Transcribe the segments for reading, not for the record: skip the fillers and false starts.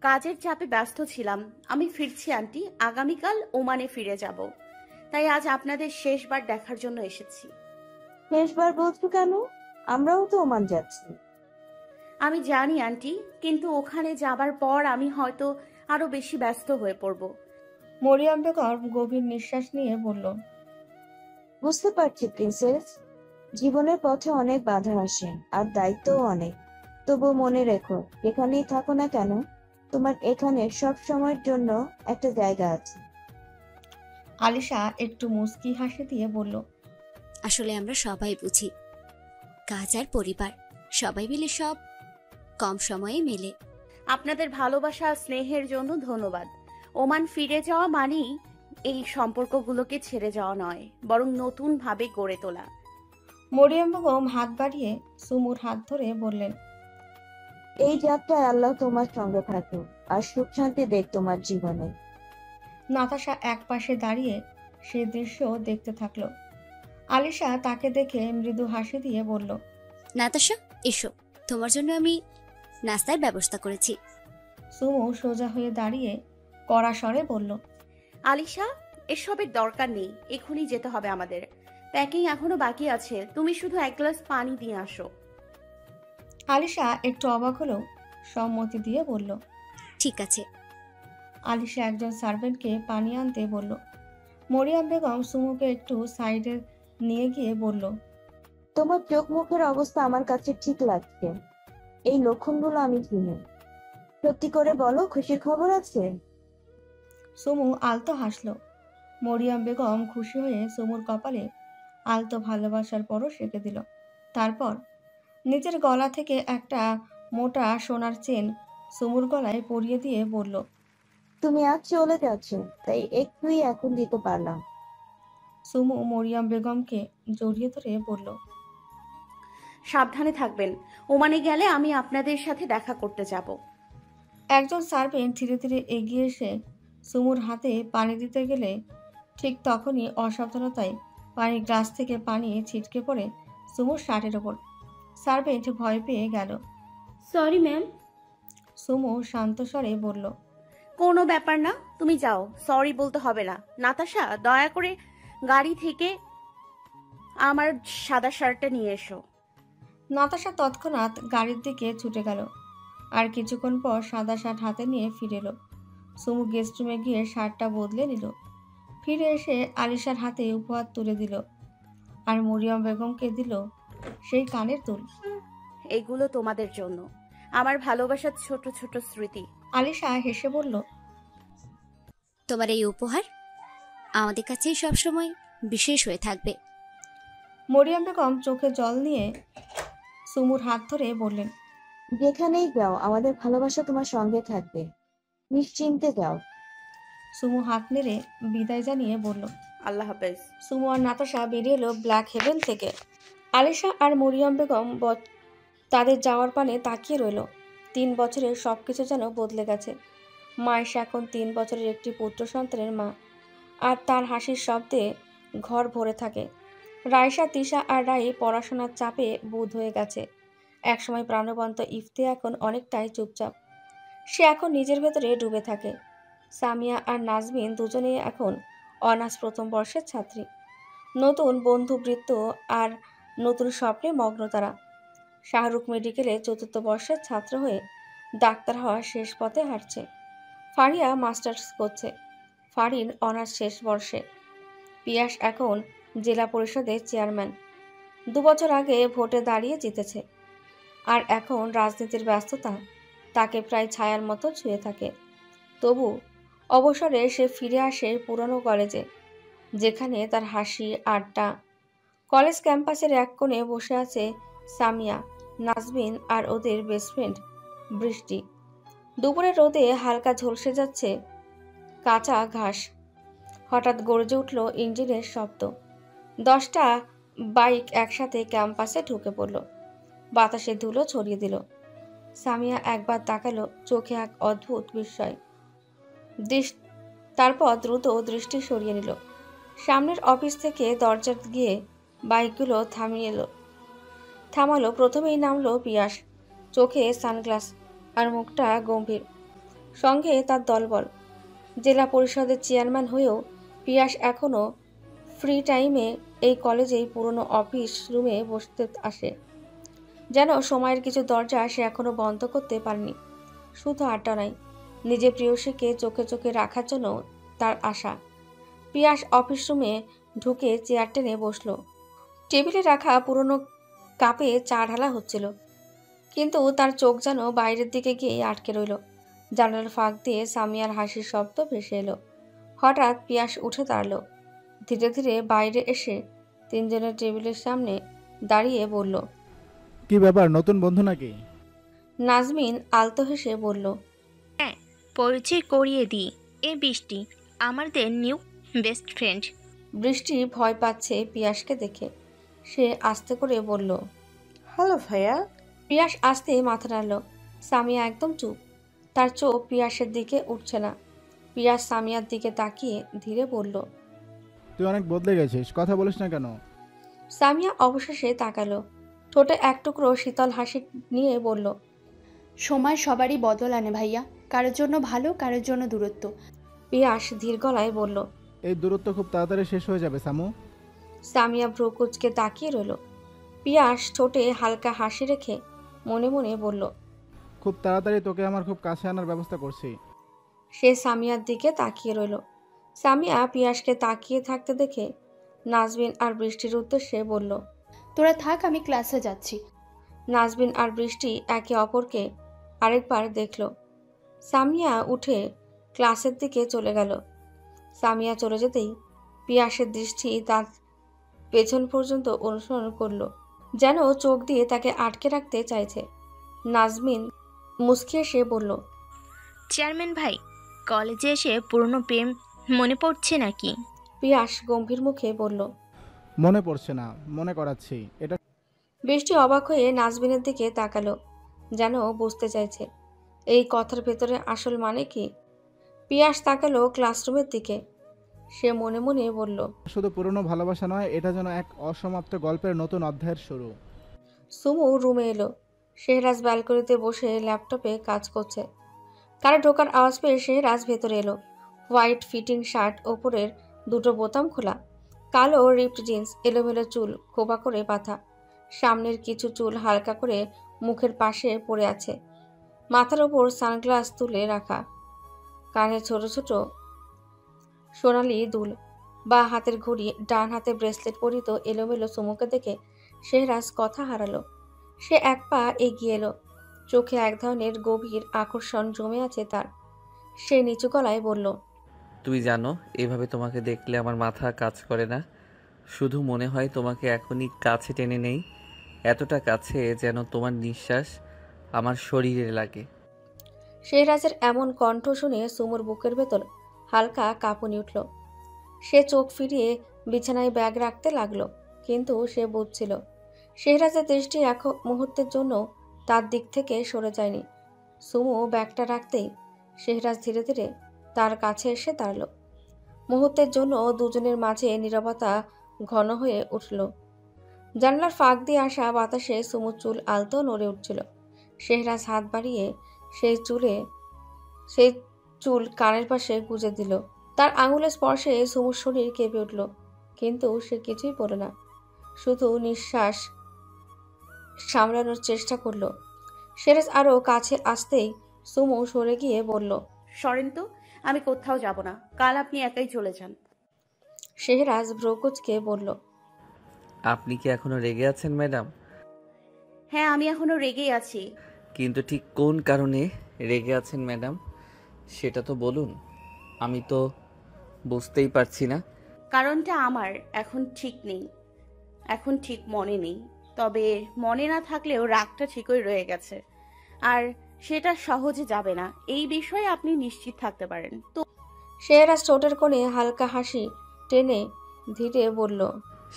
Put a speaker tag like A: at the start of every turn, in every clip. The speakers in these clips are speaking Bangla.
A: কাজের চাপে ব্যস্ত ছিলাম। আমি ফিরছি আন্টি, আগামীকাল ওমানে ফিরে যাব। তাই আজ আপনাদের শেষবার দেখার জন্য এসেছি।
B: শেষবার বলছো কেন? আমরাও তো ওমান যাচ্ছি।
A: আমি জানি আন্টি, কিন্তু ওখানে যাবার পর আমি হয়তো আরো বেশি ব্যস্ত হয়ে পড়ব।
C: মরিয়ম বেগম গভীর নিঃশ্বাস নিয়ে বলল,
B: বুঝতে পারছি প্রিন্সেস, জীবনের পথে অনেক বাধা আসে আর দায়িত্বও অনেক। তবু মনে রেখো, যেখানেই থাকো না কেন, তোমার এখানে সব সময়ের জন্য একটা জায়গা আছে।
C: আলিশা একটু মুচকি হাসি দিয়ে বলল,
D: আসলে আমরা সবাই বুঝি, কাজ আর পরিবার সবাই মিলে সব কম সময়ে মেলে।
A: আপনাদের ভালোবাসা আর স্নেহের জন্য ধন্যবাদ। ওমান ফিরে যাওয়া মানেই এই সম্পর্কগুলোকে ছেড়ে যাওয়া নয়, বরং নতুন ভাবে গড়ে তোলা।
C: মরিয়ম বেগম হাত বাড়িয়ে সুমুর হাত ধরে বললেন,
B: এই যাত্রায় আল্লাহ তোমার সঙ্গে থাকুক আর সুখ শান্তি দেখ তোমার জীবনে।
C: নাতাশা এক পাশে দাঁড়িয়ে সে দৃশ্য দেখতে থাকলো। আলিশা তাকে দেখে মৃদু হাসি দিয়ে বলল,
D: নাতাশা, এসো, তোমার জন্য আমি নাস্তার ব্যবস্থা করেছি।
C: সুমু সোজা হয়ে দাঁড়িয়ে কড়া স্বরে বলল,
A: আলিশা, এসবের দরকার নেই, এখনই যেতে হবে আমাদের। প্যাকিং এখনো বাকি আছে, তুমি শুধু এক গ্লাস পানি দিয়ে আসো।
C: আলিশা একটু অবাক হলেও সম্মতি দিয়ে বলল।
D: ঠিক আছে।
C: আলিশা একজন সার্ভেন্টকে পানি আনতে বলল। মরিয়ম বেগম সুমুকে একটু সাইডে নিয়ে গিয়ে বলল,
B: তোমার চোখ মুখের অবস্থা আমার কাছে ঠিক লাগছে। এই লক্ষণগুলো আমি চিনি। সত্যি করে বলো, খুশির খবর আছে?
C: সুমু আলতো হাসলো। মরিয়ম বেগম খুশি হয়ে সুমুর কপালে আলতো ভালোবাসার পরশ রেখে দিল। তারপর নিজের গলা থেকে একটা মোটা সোনার চেন সুমুর গলায় পরিয়ে দিয়ে বলল,
B: তুমি আজ চলে যাচ্ছ, তাই একটুই এখন দিতে পারলাম।
C: সুমু মরিয়ম বেগমকে জড়িয়ে ধরে বলল,
A: সাবধানে থাকবেন, ওমানে গেলে আমি আপনাদের সাথে দেখা করতে যাব।
C: একজন সার্ভেন্ট ধীরে ধীরে এগিয়ে এসে সুমুর হাতে পানি দিতে গেলে ঠিক তখনই অসাবধানতায় পানির গ্লাস থেকে পানি ছিটকে পড়ে সুমুর শার্টের ওপর। সার্ভেন্ট ভয় পেয়ে গেল।
A: Sorry ma'am.
C: সুমু শান্ত স্বরে বলল,
A: কোনো ব্যাপার না, তুমি যাও, সরি বলতে হবে না। নাতাশা, দয়া করে গাড়ি থেকে আমার সাদা শার্টটা নিয়ে এসো।
C: নাতাশা তৎক্ষণাৎ গাড়ির দিকে ছুটে গেল। আর কিছুক্ষণ পর সাদা শার্ট হাতে নিয়ে ফিরে এলো। সুমু গেস্ট রুমে গিয়ে শার্টটা বদলে নিল। ফিরে এসে আলিশার হাতে উপহার তুলে দিল আর মরিয়ম বেগমকে দিল সেই কানের দুল।
A: এগুলো তোমাদের জন্য, আমার ভালোবাসার ছোট ছোট স্মৃতি।
C: আলিশা হেসে বলল,
D: তোমার এই উপহার আমাদের কাছে সবসময় বিশেষ হয়ে থাকবে।
C: মরিয়ম বেগম চোখে জল নিয়ে সুমুর হাত ধরে বললেন,
B: যেখানেই যাও আমাদের ভালোবাসা তোমার সঙ্গে থাকবে, নিশ্চিন্তে যাও।
C: সুমু হাত নেড়ে বিদায় জানিয়ে বলল।
A: আল্লাহ হাফেজ।
C: সুমু আর নাতাশা বেরিয়ে এলো ব্ল্যাক হেভেন থেকে। আলিশা আর মরিয়ম বেগম তাদের যাওয়ার পানে তাকিয়ে রইল। 3 বছরের সব কিছু যেন বদলে গেছে। মায়েশা এখন 3 বছরের একটি পুত্র সন্তানের মা, আর তার হাসির শব্দে ঘর ভরে থাকে। রাইসা, তিশা আর রাই পড়াশোনার চাপে বুঁদ হয়ে গেছে। একসময় প্রাণবন্ত ইফতে এখন অনেকটাই চুপচাপ। সে এখন নিজের ভেতরে ডুবে থাকে। সামিয়া আর নাজমিন দুজনেই এখন অনার্স প্রথম বর্ষের ছাত্রী। নতুন বন্ধুবৃত্ত আর নতুন স্বপ্নে মগ্ন তারা। শাহরুখ মেডিকেলে 4র্থ বর্ষের ছাত্র হয়ে ডাক্তার হওয়ার শেষ পথে হাঁটছে। ফারিয়া মাস্টার্স করছে। ফারিন অনার্স শেষ বর্ষে। পিয়াস এখন জেলা পরিষদের চেয়ারম্যান। 2 বছর আগে ভোটে দাঁড়িয়ে জিতেছে। আর এখন রাজনীতির ব্যস্ততা তাকে প্রায় ছায়ার মতো ছুঁয়ে থাকে। তবু অবসরে সে ফিরে আসে পুরনো কলেজে, যেখানে তার হাসি, আড্ডা। কলেজ ক্যাম্পাসের এক কোণে বসে আছে সামিয়া, নাজমিন আর ওদের বেস্ট ফ্রেন্ড বৃষ্টি। দুপুরের রোদে হালকা ঝলসে যাচ্ছে কাঁচা ঘাস। হঠাৎ গর্জে উঠল ইঞ্জিনের শব্দ। 10টা বাইক একসাথে ক্যাম্পাসে ঢুকে পড়ল। বাতাসে ধুলো ছড়িয়ে দিল। সামিয়া একবার তাকালো, চোখে এক অদ্ভুত বিস্ময়। তারপর দ্রুত দৃষ্টি সরিয়ে নিল। সামনের অফিস থেকে দরজা গিয়ে বাইকগুলো থামালো। প্রথমেই নামলো পিয়াস। চোখে সানগ্লাস আর মুখটা গম্ভীর, সঙ্গে তার দলবল। জেলা পরিষদের চেয়ারম্যান হয়েও পিয়াস এখনও ফ্রি টাইমে এই কলেজেই পুরনো অফিস রুমে বসতে আসে। যেন সময়ের কিছু দরজা সে এখনও বন্ধ করতে পারেনি। শুধু আড্ডা নয়, নিজের প্রিয়সীকে চোখে চোখে রাখার জন্য তার আশা। পিয়াস অফিস রুমে ঢুকে চেয়ার টেনে বসলো। টেবিলে রাখা পুরনো কাপে চা ঢালা হচ্ছিল, কিন্তু তার চোখ যেন বাইরের দিকে গিয়ে আটকে রইল। জানালার ফাঁক দিয়ে সামিয়ার হাসির শব্দ ভেসে এলো। হঠাৎ পিয়াস উঠে দাঁড়ালো, ধীরে ধীরে বাইরে এসে তিনজনের টেবিলের সামনে দাঁড়িয়ে বলল।
E: কি ব্যাপার, নতুন বন্ধু নাকি?
C: নাজমিন আলতো হেসে বলল,
F: পরিচয় করিয়ে দিই, এ বৃষ্টি, আমাদের নিউ বেস্ট ফ্রেন্ড।
C: বৃষ্টি ভয় পাচ্ছে পিয়াসকে দেখে। সে আস্তে করে বলল,
G: হ্যালো ভাইয়া।
C: পিয়াস আস্তে মাথা নাড়ল। সামিয়া একদম চুপ, তার চোখ পিয়াসের দিকে উঠছে না। পিয়াস সামিয়ার দিকে তাকিয়ে ধীরে বলল,
E: তুই অনেক বদলে গেছিস, কথা বলিস না কেন?
C: সামিয়া অবশেষে তাকালো, ঠোঁটে এক টুকরো শীতল হাসি নিয়ে বলল,
H: সময় সবারই বদল আনে ভাইয়া, কারোর জন্য ভালো, কারোর জন্য দূরত্ব।
C: পিয়াস ধীর গলায় বলল।
E: এই দূরত্ব খুব তাড়াতাড়ি শেষ হয়ে যাবে সামু।
C: সামিয়া ভ্রু কুঁচকে তাকিয়ে রইল। পিয়াস ঠোঁটে হালকা হাসি রেখে মনে মনে বলল,
E: খুব তাড়াতাড়ি তোকে আমার খুব কাছে আনার ব্যবস্থা করছি।
C: সে সামিয়ার দিকে তাকিয়ে রইল। সামিয়া পিয়াসকে তাকিয়ে থাকতে দেখে নাজবিন আর বৃষ্টির উদ্দেশ্যে বলল,
H: তোরা থাক, আমি ক্লাসে যাচ্ছি।
C: নাজবিন আর বৃষ্টি একে অপরকে আরেকবার দেখল। সামিয়া উঠে ক্লাসের দিকে চলে গেল। সামিয়া চলে যেতেই পিয়াসের দৃষ্টি তার পেছন পর্যন্ত অনুসরণ করল, যেন চোখ দিয়ে তাকে আটকে রাখতে চাইছে। নাজমিন মুচকি এসে বলল,
F: চেয়ারম্যান ভাই, কলেজে এসে পুরনো প্রেম মনে পড়ছে নাকি?
C: পিয়াস গম্ভীর মুখে বলল,
E: মনে পড়ছে না, মনে করাচ্ছি। এটা
C: বৃষ্টি অবাক হয়ে নাজমিনের দিকে তাকালো, যেন বুঝতে চাইছে এই কথার ভেতরে আসল মানে কি। পিয়াস তাকালো ক্লাসরুমের দিকে। সে মনে মনে বলল,
E: শুধু পুরনো ভালোবাসা নয়, এটা যেন এক অসমাপ্ত গল্পের নতুন অধ্যায়ের শুরু।
C: সুমু রুমে এলো। শেহরাজ ব্যালকনিতে বসে ল্যাপটপে কাজ করছে। কারো ঢোকার আওয়াজ পেয়ে শেহরাজ ভেতরে এলো। হোয়াইট ফিটিং শার্ট, ওপরের দুটো বোতাম খোলা, কালো রিপড জিন্স, এলোমেলো চুল খোপা করে বাঁধা, সামনের কিছু চুল হালকা করে মুখের পাশে পড়ে আছে, মাথার ওপর সানগ্লাস তুলে রাখা, কানে ছোট ছোট সোনালি দুল, বা হাতের ঘড়ি, ডান হাতে ব্রেসলেট পরিত এলোমেলো সুমুকে দেখে শেহরাজ কথা হারালো। সে এক পা এগিয়ে এলো, চোখে এক ধরনের গভীর আকর্ষণ জমে আছে তার। সে নিচু গলায় বলল,
I: তুমি জানো, এভাবে তোমাকে দেখলে আমার মাথা কাজ করে না, শুধু মনে হয় তোমাকে এখনই কাছে টেনে নেই, এতটা কাছে যেন তোমার নিঃশ্বাস আমার শরীরে লাগে।
C: শেহরাজের এমন কণ্ঠ শুনে সুমুর বুকের ভেতর হালকা কাঁপুনি উঠল। সে চোখ ফিরিয়ে বিছানায় ব্যাগ রাখতে লাগলো, কিন্তু সে বুঝছিল শেহরাজের দৃষ্টি এক মুহূর্তের জন্য তার দিক থেকে সরে যায়নি। সুমু ব্যাগটা রাখতেই শেহরাজ ধীরে ধীরে তার কাছে এসে দাঁড়ালো। মুহূর্তের জন্য দুজনের মাঝে নীরবতা ঘন হয়ে উঠল। জানলার ফাঁক দিয়ে আসা বাতাসে সুমুর চুল আলতো নড়ে উঠছিল। শেহরাজ হাত বাড়িয়ে সেই চুল কানের পাশে গুজে দিল। তার আঙুলের স্পর্শে সুমুর শরীর কেঁপে উঠল, কিন্তু সে কিছুই বলে না, শুধু নিঃশ্বাস সামলানোর চেষ্টা করল। শেহরাজ আরো কাছে আসতেই সুমু সরে গিয়ে বলল,
A: সরেন তো, আমি কোথাও যাব না, কাল আপনি একাই চলে যান।
C: শেহরাজ ভ্রকুচকে বলল,
I: আপনি কি এখনো রেগে আছেন ম্যাডাম?
A: হ্যাঁ, আমি এখনো রেগেই আছি।
I: কিন্তু ঠিক কোন কারণে রেগে আছেন ম্যাডাম, সেটা তো বলুন, আমি তো বুঝতেই পারছি না।
A: কারণটা আমার এখন ঠিক মনে নেই, তবে মনে না থাকলেও রাগটা ঠিকই রয়ে গেছে, আর সেটা সহজে যাবে না, এই বিষয়ে আপনি নিশ্চিত থাকতে পারেন। তো
C: শেহরাজ ঠোঁটের কোণে হালকা হাসি টেনে ধীরে বলল,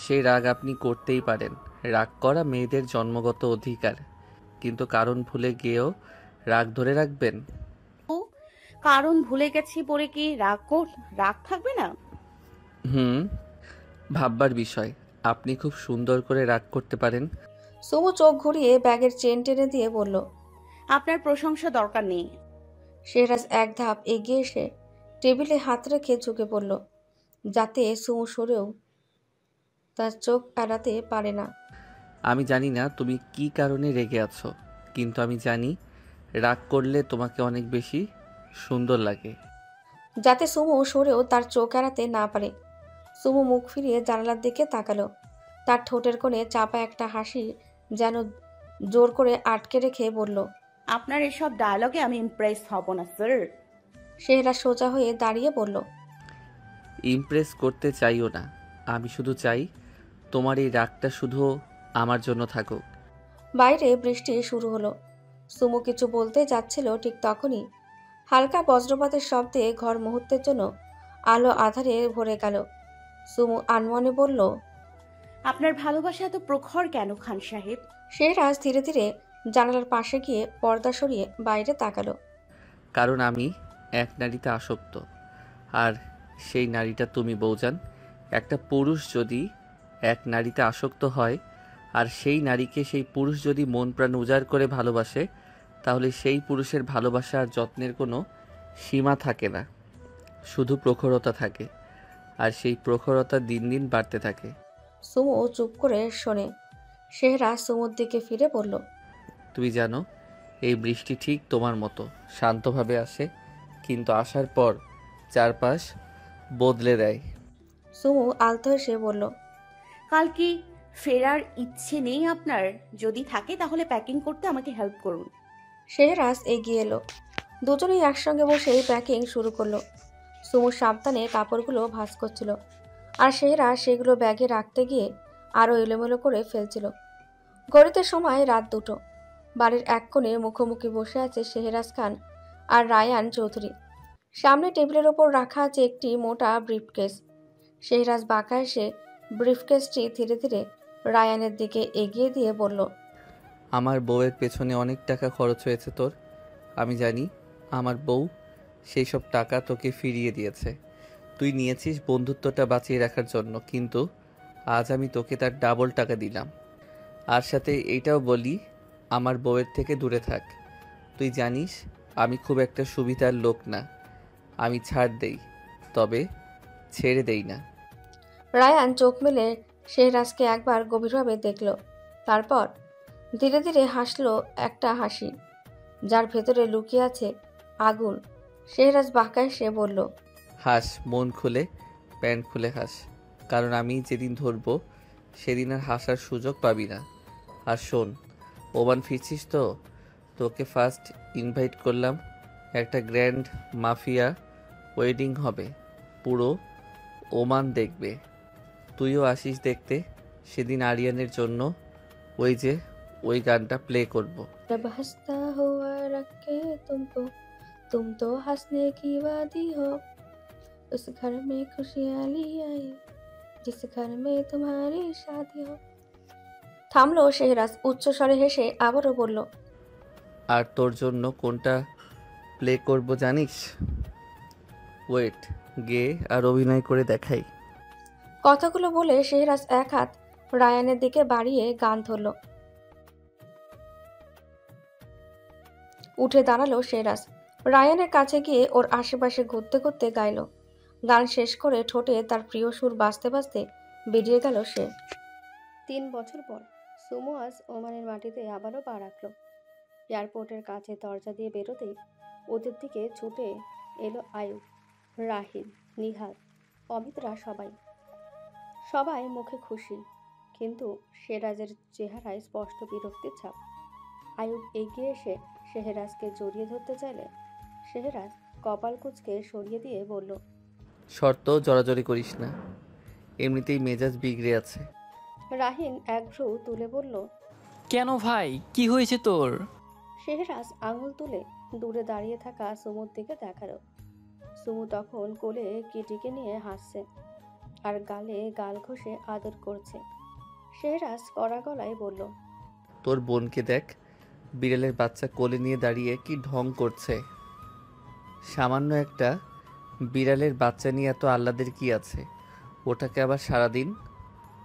I: সেই রাগ আপনি করতেই পারেন, রাগ করা মেয়েদের জন্মগত অধিকার, কিন্তু কারণ ভুলে গিয়েও রাগ ধরে রাখবেন?
A: কারণ ভুলে গেছি বলে কি রাগ থাকবে না?
I: ভাববার বিষয়, আপনি খুব সুন্দর করে রাগ করতে পারেন।
C: সুমু চোখ ঘুরিয়ে ব্যাগের চেন টেনে দিয়ে বলল,
A: আপনার প্রশংসা দরকার নেই।
C: শেহরাজ এক ধাপ এগিয়ে এসে টেবিলে হাত রেখে ঝুঁকে পড়ল, যাতে সুমু সরেও তার চোখ এড়াতে পারে না।
I: আমি জানি না তুমি কি কারণে রেগে আছো, কিন্তু আমি জানি রাগ করলে তোমাকে অনেক বেশি সুন্দর লাগে।
C: যাতে সুমু সরেও তার চোখ এড়াতে না পারে। সুমু মুখ ফিরিয়ে জানালার দিকে তাকালো। তার ঠোঁটের কোণে চাপা একটা হাসি যেন জোর করে আটকে রেখে বলল,
A: আপনার এসব ডায়লগে আমি ইমপ্রেস হব না স্যার।
C: শেহরাজ সোজা হয়ে দাঁড়িয়ে বলল,
I: ইমপ্রেস করতে চাইও না, আমি শুধু চাই তোমার এই রাগটা শুধু আমার জন্য থাকুক।
C: বাইরে বৃষ্টি শুরু হলো। সুমু কিছু বলতে যাচ্ছিল, ঠিক তখনই হালকা বজ্রপাতের শব্দে ঘর মুহূর্তের জন্য আলো আধারে ভরে গেল। সুমু আনমনে বলল,
A: আপনার ভালোবাসা এত প্রখর কেন খান সাহেব?
C: শেহরাজ ধীরে ধীরে জানালার পাশে গিয়ে পর্দা সরিয়ে বাইরে তাকালো।
I: কারণ আমি এক নারীতে আসক্ত, আর সেই নারীটা তুমি বৌজান। একটা পুরুষ যদি এক নারীতে আসক্ত হয় আর সেই নারীকে সেই পুরুষ যদি মন প্রাণ উজাড় করে ভালোবাসে, তাহলে সেই পুরুষের ভালোবাসা আর যত্নের কোনো সীমা থাকে না, শুধু প্রখরতা থাকে, আর সেই প্রখরতা দিন দিন বাড়তে থাকে।
C: সুমু চুপ করে শোনে। শেহরাজ সুমুর দিকে ফিরে বলল,
I: তুমি জানো, এই বৃষ্টি ঠিক তোমার মতো শান্তভাবে আসে, কিন্তু আসার পর চারপাশ বদলে দেয়।
C: সুমু আলতো হেসে বলল,
A: কাল কি ফেরার ইচ্ছে নেই আপনার? যদি থাকে তাহলে প্যাকিং করতে আমাকে হেল্প করুন।
C: শেহরাজ এগিয়ে এলো। দুজনেই একসঙ্গে বসে প্যাকিং শুরু করলো। সুমু সাবধানে কাপড়গুলো ভাঁজ করছিল, আর শেহরাজ সেগুলো ব্যাগে রাখতে গিয়ে আরও এলোমেলো করে ফেলছিল। ঘড়িতে সময় রাত 2টো। বাড়ির এক কোণে মুখোমুখি বসে আছে শেহরাজ খান আর রায়ান চৌধুরী। সামনে টেবিলের ওপর রাখা আছে একটি মোটা ব্রিফকেস। শেহরাজ বাঁকা এসে ব্রিফকেসটি ধীরে ধীরে রায়ানের দিকে এগিয়ে দিয়ে বলল,
I: আমার বউয়ের পেছনে অনেক টাকা খরচ হয়েছে তোর। আমি জানি আমার বউ সেই সব টাকা তোকে ফিরিয়ে দিয়েছে। তুই নিয়েছিস বন্ধুত্বটা বাঁচিয়ে রাখার জন্য, কিন্তু আজ আমি তোকে তার ডাবল টাকা দিলাম। আর সাথে এইটাও বলি, আমার বউয়ের থেকে দূরে থাক। তুই জানিস আমি খুব একটা সুবিধার লোক না, আমি ছাড় দেই, তবে ছেড়ে দেই না।
C: রায়ান চোখ মেলে শেহরাজকে একবার গভীরভাবে দেখল, তারপর ধীরে ধীরে হাসলো একটা হাসি, যার ভেতরে লুকিয়ে আছে আগুন। শেহরাজ বাঁকা এসে বলল,
I: হাস, মন খুলে, প্যান্ট খুলে হাস, কারণ আমি যেদিন ধরবো সেদিন আর হাসার সুযোগ পাবি না। আর শোন, ওমান ফিরছিস তো? তোকে ফার্স্ট ইনভাইট করলাম, একটা গ্র্যান্ড মাফিয়া ওয়েডিং হবে, পুরো ওমান দেখবে। তুইও আসিস দেখতে। সেদিন আরিয়ানের জন্য ওই গানটা প্লে করব।
C: जब हंसता हुआ रखे तुमको, तुम तो हंसने की वादी हो, उस घर में खुशियाँ ली आई, जिस घर में तुम्हारी शादी हो। থামলো শেহরাজ, উচ্চস্বরে হেসে আবারও বলল,
I: আর তোর জন্য কোনটা প্লে করব জানিস? ওয়েট, গেয়ে আর অভিনয় করে দেখাই।
C: কথাগুলো বলে শেহরাজ এক হাত রায়ানের দিকে বাড়িয়ে গান ধরল। উঠে দাঁড়ালো শেহরাজ, রায়ানের কাছে গিয়ে ওর আশেপাশে ঘুরতে ঘুরতে গাইল। গান শেষ করে ঠোঁটে তার প্রিয় সুর বাজতে বাজতে বেরিয়ে গেল সে। 3 বছর পর সুমু আজ ওমানের মাটিতে আবারও পা রাখল। এয়ারপোর্টের কাছে দরজা দিয়ে বেরোতেই ওদের দিকে ছুটে এলো আয়ুব, রাহিল, নিহাল, অমিতরা। সবাই মুখে খুশি, কিন্তু শেহরাজের চেহারায় স্পষ্ট বিরক্তির ছাপ। আয়ুব এগিয়ে এসে শেহরাজকে জড়িয়ে ধরতে চাইলে শেহরাজ কপাল কুঁচকে সরিয়ে দিয়ে বলল,
I: শর্ত জড়াজড়ি করিস না, এমনিতেই মেজাজ বিগড়ে আছে।
C: রাহিন এক ভ্রু তুলে বলল,
G: কেন ভাই, কি হয়েছে তোর?
C: শেহরাজ আঙুল তুলে দূরে দাঁড়িয়ে থাকা সুমুর দিকে দেখালো। সুমু তখন কোলে কিটিকে নিয়ে হাসছে আর গালে গাল ঘষে আদর করছে। শেহরাজ কড়া গলায় বলল,
I: তোর বোনকে দেখ, বিড়ালের বাচ্চা কোলে নিয়ে দাঁড়িয়ে কি ঢং করছে। সামান্য একটা বিড়ালের বাচ্চা নিয়ে এত আহ্লাদের কি আছে? ওটাকে আবার সারাদিন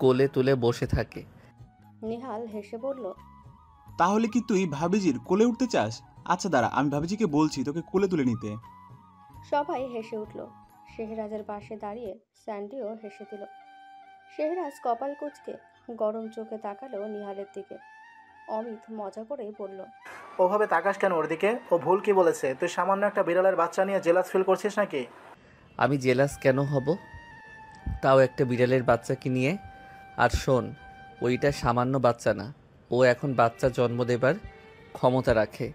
I: কোলে তুলে বসে থাকে।
C: নিহাল হেসে বলল,
J: তাহলে কি তুই ভাবিজির কোলে উঠতে চাস? আচ্ছা দাঁড়া, আমি ভাবিজিকে বলছি তোকে কোলে তুলে নিতে।
C: সবাই হেসে উঠল। শেহরাজের পাশে দাঁড়িয়ে স্যান্ডিও হেসে দিল। শেহরাজ কপাল কুঁচকে গরম চোখে তাকালো নিহালের দিকে। অমিত মজা করেই বলল,
K: ওভাবে তাকাস কেন ওর দিকে? ও ভুল কি বলেছে? তুই সামান্য একটা বিড়ালের বাচ্চা নিয়ে জেলাস ফিল করছিস নাকি?
I: আমি জেলাস কেন হব, তাও একটা বিড়ালের বাচ্চাকে নিয়ে? আর শোন, ওইটা সামান্য বাচ্চা না, ও এখন বাচ্চা জন্ম দেবার ক্ষমতা রাখে।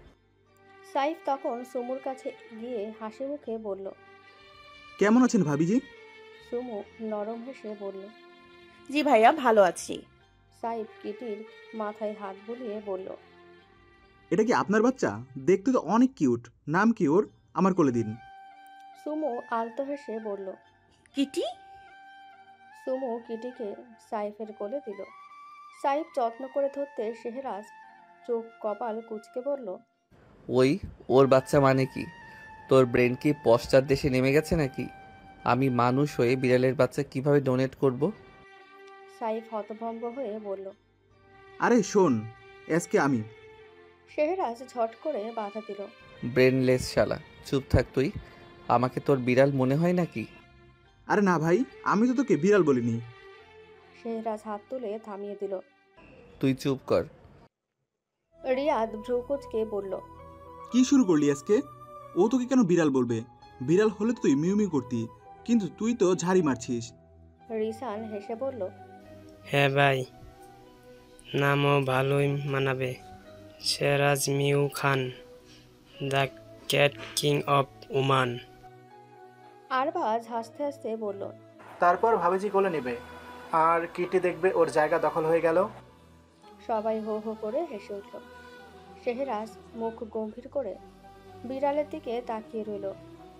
C: সাইফ তখন সুমুর কাছে গিয়ে হাসি মুখে বলল।
J: কেমন আছেন ভাবিজি?
C: সুমু নরম হেসে বলল,
A: জি ভাইয়া, ভালো আছি।
C: সাইফ কিটির মাথায় হাত বুলিয়ে বলল,
J: এটা কি আপনার বাচ্চা? দেখতে তো অনেক কিউট। নাম কি ওর? আমার কোলে দিন।
C: সুমু আলতো হেসে বলল।
A: কিটি?
C: সুমু কিটিকে সাইফের কোলে দিল। সাইফ যত্ন করে ধরতে শেহরাজ চোখ কপাল কুঁচকে বলল,
I: ওই ওর বাচ্চা মানে কি? তোর ব্রেন কি পশ্চাৎ দেশে নেমে গেছে নাকি? আমি মানুষ হয়ে বিড়ালের বাচ্চা কিভাবে ডোনেট করব?
C: সাইফ হতভম্ব হয়ে বলল।
J: আরে শোন, এসকে আমি।
C: শেহরাজ ঝট করে বাধা দিল।
I: ব্রেনলেস শালা, চুপ থাক তুই। আমাকে তোর বিড়াল মনে হয় নাকি?
J: আরে না ভাই, আমি তো তোকে বিড়াল বলিনি।
C: শেহরাজ হাত তুলে থামিয়ে দিল।
I: তুই চুপ কর।
C: রিয়াদ ভ্রুকুচকে বলল,
J: কি শুরু করলি আজকে? ও তোকে কেন বিড়াল বলবে? বিড়াল হলে তো তুই মিউ মিউ করতি, কিন্তু তুই তো ঝাড়ি মারছিস।
C: রিসান হেসে বলল,
L: হ্যাঁ ভাই, নামও ভালোই মানাবে। Shehraz meow Khan, the cat king of Oman.
C: Arbaaz হাসতে হাসতে বলল,
K: তারপর ভাবিজি কোলে নেবে আর কিটি দেখবে ওর জায়গা দখল হয়ে গেল।
C: সবাই হো হো করে হেসে উঠল। শেহরাজ মুখ গম্ভীর করে বিড়ালের দিকে তাকিয়ে রইল।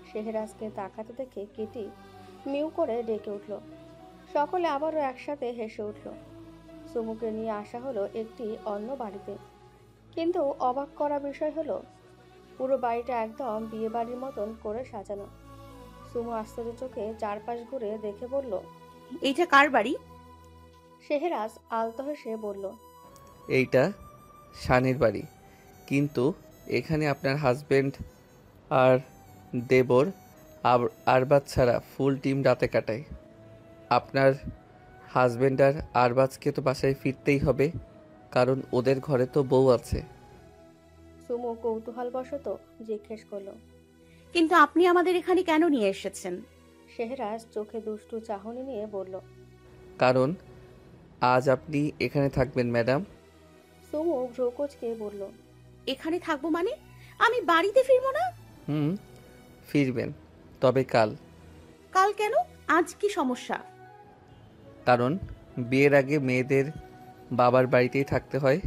C: শেহরাজকে তাকাতে দেখে কিটি মিউ করে ডেকে উঠল। সকলে আবারও একসাথে হেসে উঠল। সুমুকে নিয়ে আসা হলো একটি অন্য বাড়িতে, কিন্তু অবাক করা বিষয় হলো পুরো বাড়িটা একদম বিয়ে বাড়ির মতন করে সাজানো। সুমু আশ্চর্য চোখে চারপাশ ঘুরে দেখে বলল,
A: এইটা কার বাড়ি?
C: শেহরাজ আলতো হেসে বলল,
I: এইটা শানের বাড়ি, কিন্তু এখানে আপনার হাজবেন্ড আর দেবর আরবাজ ছাড়া ফুল টিম রাতে কাটায়। আপনার হাজবেন্ড আর আরবাজকে তো বাসায় ফিরতেই হবে, কারণ ওদের ঘরে তো বউ আছে।
C: সুমু কৌতূহলবশত জিজ্ঞেস করলো,
A: কিন্তু আপনি আমাদের এখানে কেন নিয়ে এসেছেন?
C: শেহরাজ চোখে দুষ্টু চাহনি নিয়ে বলল,
I: কারণ আজ আপনি এখানে থাকবেন ম্যাডাম।
C: সুমু ভ্রুকুচকে বলল,
A: এখানে থাকবো মানে? আমি বাড়িতে ফিরবো না?
I: ফিরবেন, তবে কাল।
A: কাল কেন? আজ কি সমস্যা?
I: কারণ বিয়ের আগে মেয়েদের বাবার বাড়িতেই থাকতে হয়।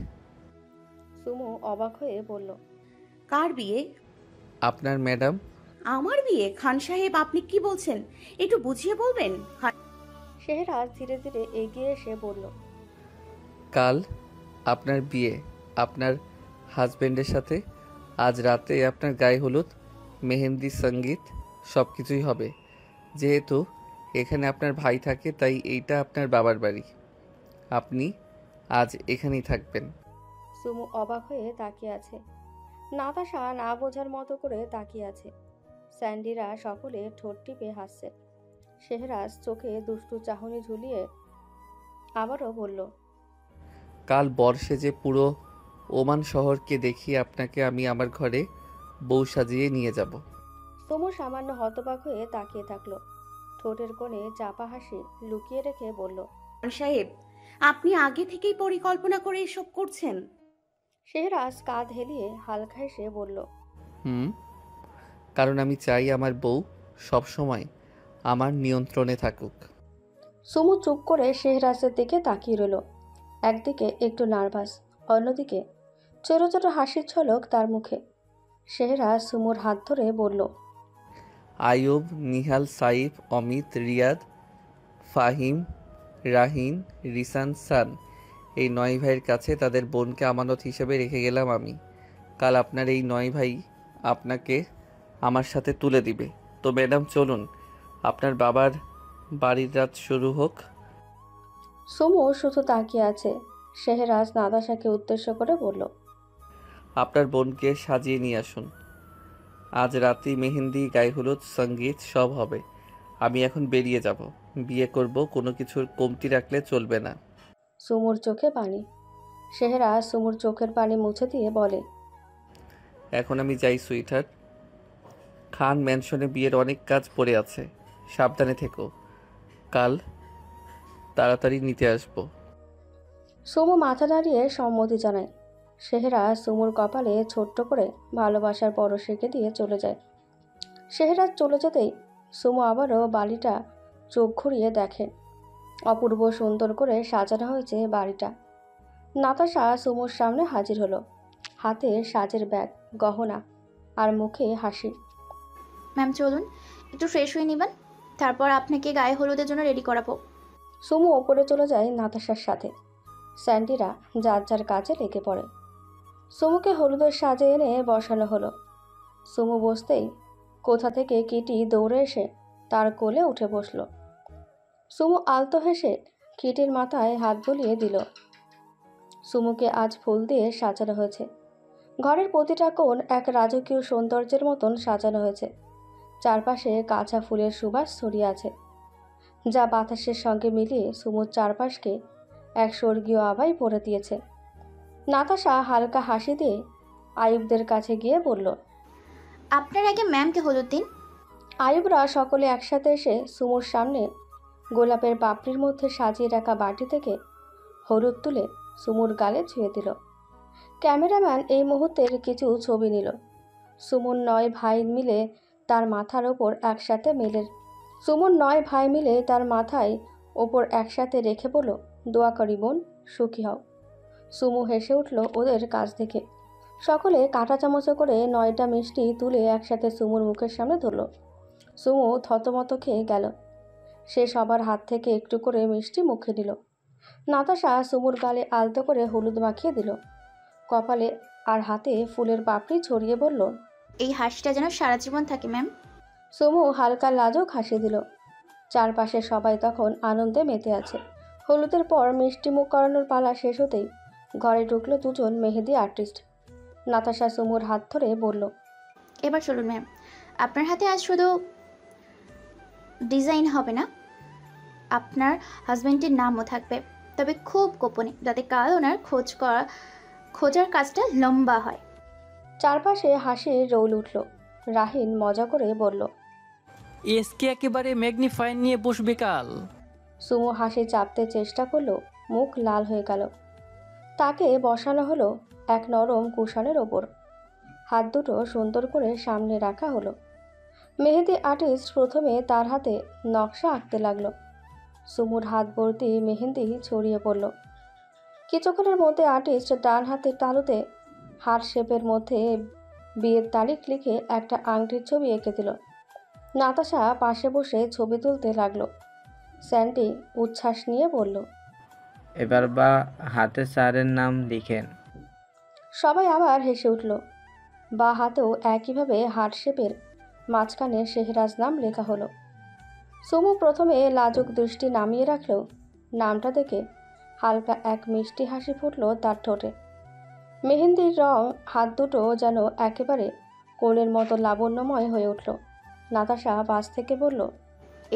C: সুমু অবাক হয়ে বলল,
A: কার বিয়ে?
I: আপনার ম্যাডাম।
A: আমার বিয়ে? খান সাহেব, আপনি কি বলছেন? একটু বুঝিয়ে বলবেন?
C: শেহরাজ ধীরে ধীরে এগিয়ে এসে বলল,
I: কাল আপনার বিয়ে আপনার হাজবেন্ডের সাথে। আজ রাতে আপনার গায়ে হলুদ, মেহেন্দি, সঙ্গীত সব কিছুই হবে। যেহেতু এখানে আপনার ভাই থাকে, তাই এইটা আপনার বাবার বাড়ি। আপনি আজ এখানেই থাকবেন।
C: সুমু অবাক হয়ে তাকিয়ে আছে। নাতাশা না বোঝার মতো করে তাকিয়ে আছে। স্যান্ডিরা সকলে ঠোঁট টিপে হাসছে। শেহরাজ চোখে দুষ্টু চাহনি ঝুলিয়ে আবারও বলল,
I: কাল বর্ষে যে পুরো ওমান শহরকে দেখিয়ে আপনাকে আমি আমার ঘরে বউ সাজিয়ে নিয়ে যাব।
C: সুমু সামান্য হতবাক হয়ে তাকিয়ে থাকলো। ঠোঁটের কোণে চাপা হাসি লুকিয়ে রেখে বলল,
A: খান সাহেব, আপনি আগে থেকেই পরিকল্পনা করে এসব করছেন?
C: শেহরাজ কাঁধ হেলিয়ে হালকা হেসে বলল,
I: কারণ আমি চাই আমার বউ সব সময় আমার নিয়ন্ত্রণে থাকুক।
C: সুমু চুপ করে শেহরাজের দিকে তাকিয়ে রইল। একদিকে একটু নার্ভাস, অন্যদিকে ছোট ছোট হাসির ঝলক তার মুখে। শেহরাজ সুমুর হাত ধরে বলল,
I: আয়ুব, নিহাল, সাইফ, অমিত, রিয়াদ, ফাহিম, রাহিন, রিসান, সান, এই 9 ভাইয়ের কাছে তাদের বোনকে আমানত হিসেবে রেখে গেলাম আমি। কাল আপনার এই 9 ভাই আপনাকে আমার সাথে তুলে দিবে। তো ম্যাডাম চলুন, আপনার বাবার বাড়ির রাত শুরু হোক।
C: সুমু শুধু তাকিয়ে আছে। শেহরাজ নাতাশাকে উদ্দেশ্য করে বলল,
I: আপনার বোনকে সাজিয়ে নিয়ে আসুন। আজ রাতেই মেহেন্দি, গায়ে হলুদ, সঙ্গীত সব হবে। আমি এখন বেরিয়ে যাব। বিয়ে করব, কোনো কিছুর কমতি রাখলে চলবে না।
C: সুমুর চোখে পানি। সেহেরা সুমুর চোখের পানি মুছে দিয়ে বলে,
I: এখন আমি যাই সুইটহার্ট। খান ম্যানশনে বিয়ের অনেক কাজ পড়ে আছে, সাবধানে থেকো। কাল তাড়াতাড়ি নিতে আসবো।
C: সুমু মাথা নাড়িয়ে সম্মতি জানায়। সেহেরা সুমুর কপালে ছোট্ট করে ভালোবাসার পরশ রেখে দিয়ে চলে যায়। সেহেরা চলে যেতেই সুমু আবারও বাড়িটা চোখ ঘুরিয়ে দেখে। অপূর্ব সুন্দর করে সাজানো হয়েছে বাড়িটা। নাতাশা সুমুর সামনে হাজির হলো, হাতে সাজের ব্যাগ, গহনা আর মুখে হাসি।
H: ম্যাম চলুন, একটু ফ্রেশ হয়ে নেবেন, তারপর আপনাকে গায়ে হলুদের জন্য রেডি করাবো।
C: সুমু ওপরে চলে যায় নাতাশার সাথে। স্যান্ডিরা যার যার কাজে লেগে পড়ে। সুমুকে হলুদের সাজে এনে বসানো হলো। সুমু বসতেই কোথা থেকে কিটি দৌড়ে এসে তার কোলে উঠে বসল। সুমু আলতো হেসে কিটির মাথায় হাত বুলিয়ে দিল। সুমুকে আজ ফুল দিয়ে সাজানো হয়েছে। ঘরের প্রতিটা কোণ এক রাজকীয় সৌন্দর্যের মতন সাজানো হয়েছে। চারপাশে কাঁচা ফুলের সুবাস ছড়িয়ে আছে, যা বাতাসের সঙ্গে মিলিয়ে সুমুর চারপাশকে এক স্বর্গীয় আভায় ভরে দিয়েছে। নাতাশা হালকা হাসি দিয়ে আয়ুবদের কাছে গিয়ে বলল,
H: আপনার আগে ম্যামকে হলুদ দিন।
C: আয়ুবরা সকলে একসাথে এসে সুমুর সামনে গোলাপের পাপড়ির মধ্যে সাজিয়ে রাখা বাটি থেকে হলুদ তুলে সুমুর গালে ছুঁয়ে দিল। ক্যামেরাম্যান এই মুহূর্তের কিছু ছবি নিল। সুমুর 9 ভাই মিলে তার মাথার ওপর একসাথে রেখে বলল, দোয়া করি বোন, সুখী হও। সুমু হেসে উঠল ওদের কাছ থেকে। সকলে কাঁটা চামচে করে 9টা মিষ্টি তুলে একসাথে সুমুর মুখের সামনে ধরল। সুমু থতমত খেয়ে গেল। সে সবার হাত থেকে একটু করে মিষ্টি মুখে নিল। নাতাশা সুমুর গালে আলতো করে হলুদ মাখিয়ে দিল, কপালে আর হাতে ফুলের পাপড়ি ছড়িয়ে বলল,
H: এই হাসিটা যেন সারা জীবন থাকে ম্যাম।
C: সুমু হালকা লাজুক হাসি দিল। চারপাশে সবাই তখন আনন্দে মেতে আছে। হলুদের পর মিষ্টি মুখ করানোর পালা শেষ হতেই ঘরে ঢুকলো দুজন মেহেদি আর্টিস্ট। নাতাশা সুমুর হাত ধরে বলল,
H: এবার চলুন ম্যাম, আপনার হাতে আজ শুধু ডিজাইন হবে না, আপনার হাজব্যান্ডের নামও থাকবে, তবে খুব গোপনে, যাতে কাল ওনার খোঁজার কাজটা লম্বা হয়।
C: চারপাশে হাসির রোল উঠল। রাহিন মজা করে বলল,
G: এসকে একেবারে ম্যাগনিফায়ার নিয়ে বসবে কাল।
C: সুমু হাসি চাপতে চেষ্টা করলো, মুখ লাল হয়ে গেল। তাকে বসানো হলো এক নরম কুশনের ওপর। হাত দুটো সুন্দর করে সামনে রাখা হলো। মেহেদি আর্টিস্ট প্রথমে তার হাতে নকশা আঁকতে লাগলো। সুমুর হাত ভর্তি মেহেন্দি ছড়িয়ে পড়ল। কিছুক্ষণের মধ্যে আর্টিস্ট ডান হাতের তালুতে হার্ট শেপের মধ্যে বিয়ের তারিখ লিখে একটা আংটির ছবি এঁকে দিল। নাতাশা পাশে বসে ছবি তুলতে লাগলো। স্যান্ডি উচ্ছ্বাস নিয়ে বলল,
M: এবার বা হাতে স্যারের নাম লিখেন।
C: সবাই আবার হেসে উঠল। বা হাতেও একইভাবে হার্ট শেপের মাঝখানে শেহরাজ নাম লেখা হলো। সুমু প্রথমে লাজুক দৃষ্টি নামিয়ে রাখলেও নামটা দেখে হালকা এক মিষ্টি হাসি ফুটল তার ঠোঁটে। মেহেন্দির রং হাত দুটো যেন একেবারে কোণের মতো লাবণ্যময় হয়ে উঠল। নাতাশা পাশ থেকে বলল,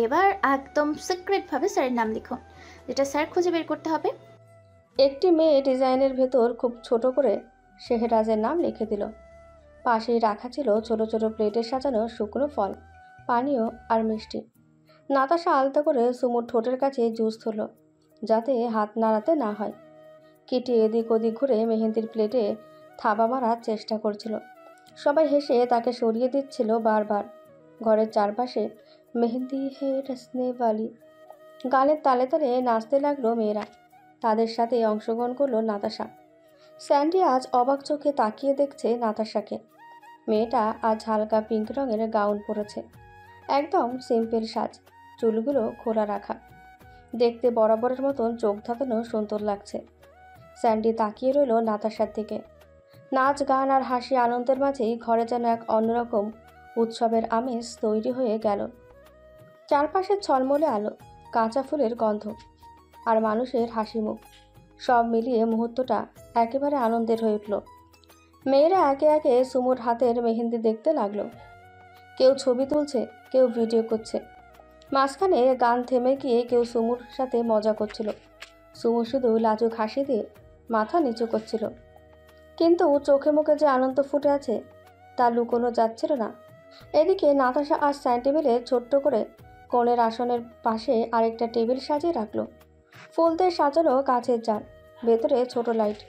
H: এবার একদম সিক্রেটভাবে স্যারের নাম লিখুন, যেটা স্যার খুঁজে বের করতে হবে।
C: একটি মেয়ে ডিজাইনের ভেতর খুব ছোট করে শেহরাজের নাম লিখে দিল। পাশেই রাখা ছিল ছোট ছোট প্লেটে সাজানো শুকনো ফল, পানীয় আর মিষ্টি। নাতাশা আলতো করে সুমুর ঠোঁটের কাছে জুস ধরল, যাতে হাত নাড়াতে না হয়। কিটি এদিক ওদিক ঘুরে মেহেন্দির প্লেটে থাবা মারার চেষ্টা করছিল। সবাই হেসে তাকে সরিয়ে দিচ্ছিল বারবার। ঘরের চারপাশে মেহেন্দি হে রসনেওয়ালি গানের তালে তালে নাচতে লাগলো মেয়েরা। তাদের সাথে অংশগ্রহণ করলো নাতাশা। স্যান্ডি আজ অবাক চোখে তাকিয়ে দেখছে নাতাশাকে। মেয়েটা আজ হালকা পিঙ্ক রঙের গাউন পরেছে, একদম সিম্পল সাজ, চুলগুলো খোলা রাখা, দেখতে বরাবরের মতন চোখ ধাঁধানো সুন্দর লাগছে। স্যান্ডি তাকিয়ে রইল নাতাশার দিকে। নাচ গান আর হাসি আনন্দের মাঝেই ঘরে যেন এক অন্যরকম উৎসবের আমেজ তৈরি হয়ে গেল। চারপাশে ছলমলে আলো, কাঁচা ফুলের গন্ধ আর মানুষের হাসি মুখ, সব মিলিয়ে মুহূর্তটা একেবারে আনন্দের হয়ে উঠল। মেয়েরা একে একে সুমুর হাতের মেহেন্দি দেখতে লাগলো। কেউ ছবি তুলছে, কেউ ভিডিও করছে। মাঝখানে গান থেমে গিয়ে কেউ সুমুর সাথে মজা করছিল। সুমু শুধু লাজুক হাসি দিয়ে মাথা নিচু করছিল, কিন্তু চোখে মুখে যে আনন্দ ফুটে আছে তা লুকোনো যাচ্ছিল না। এদিকে নাতাশা আর স্যান্টি মিলে ছোট্ট করে কনের আসনের পাশে আরেকটা টেবিল সাজিয়ে রাখলো। ফুল দিয়ে সাজানো কাঁচের জার, ভেতরে ছোট লাইট।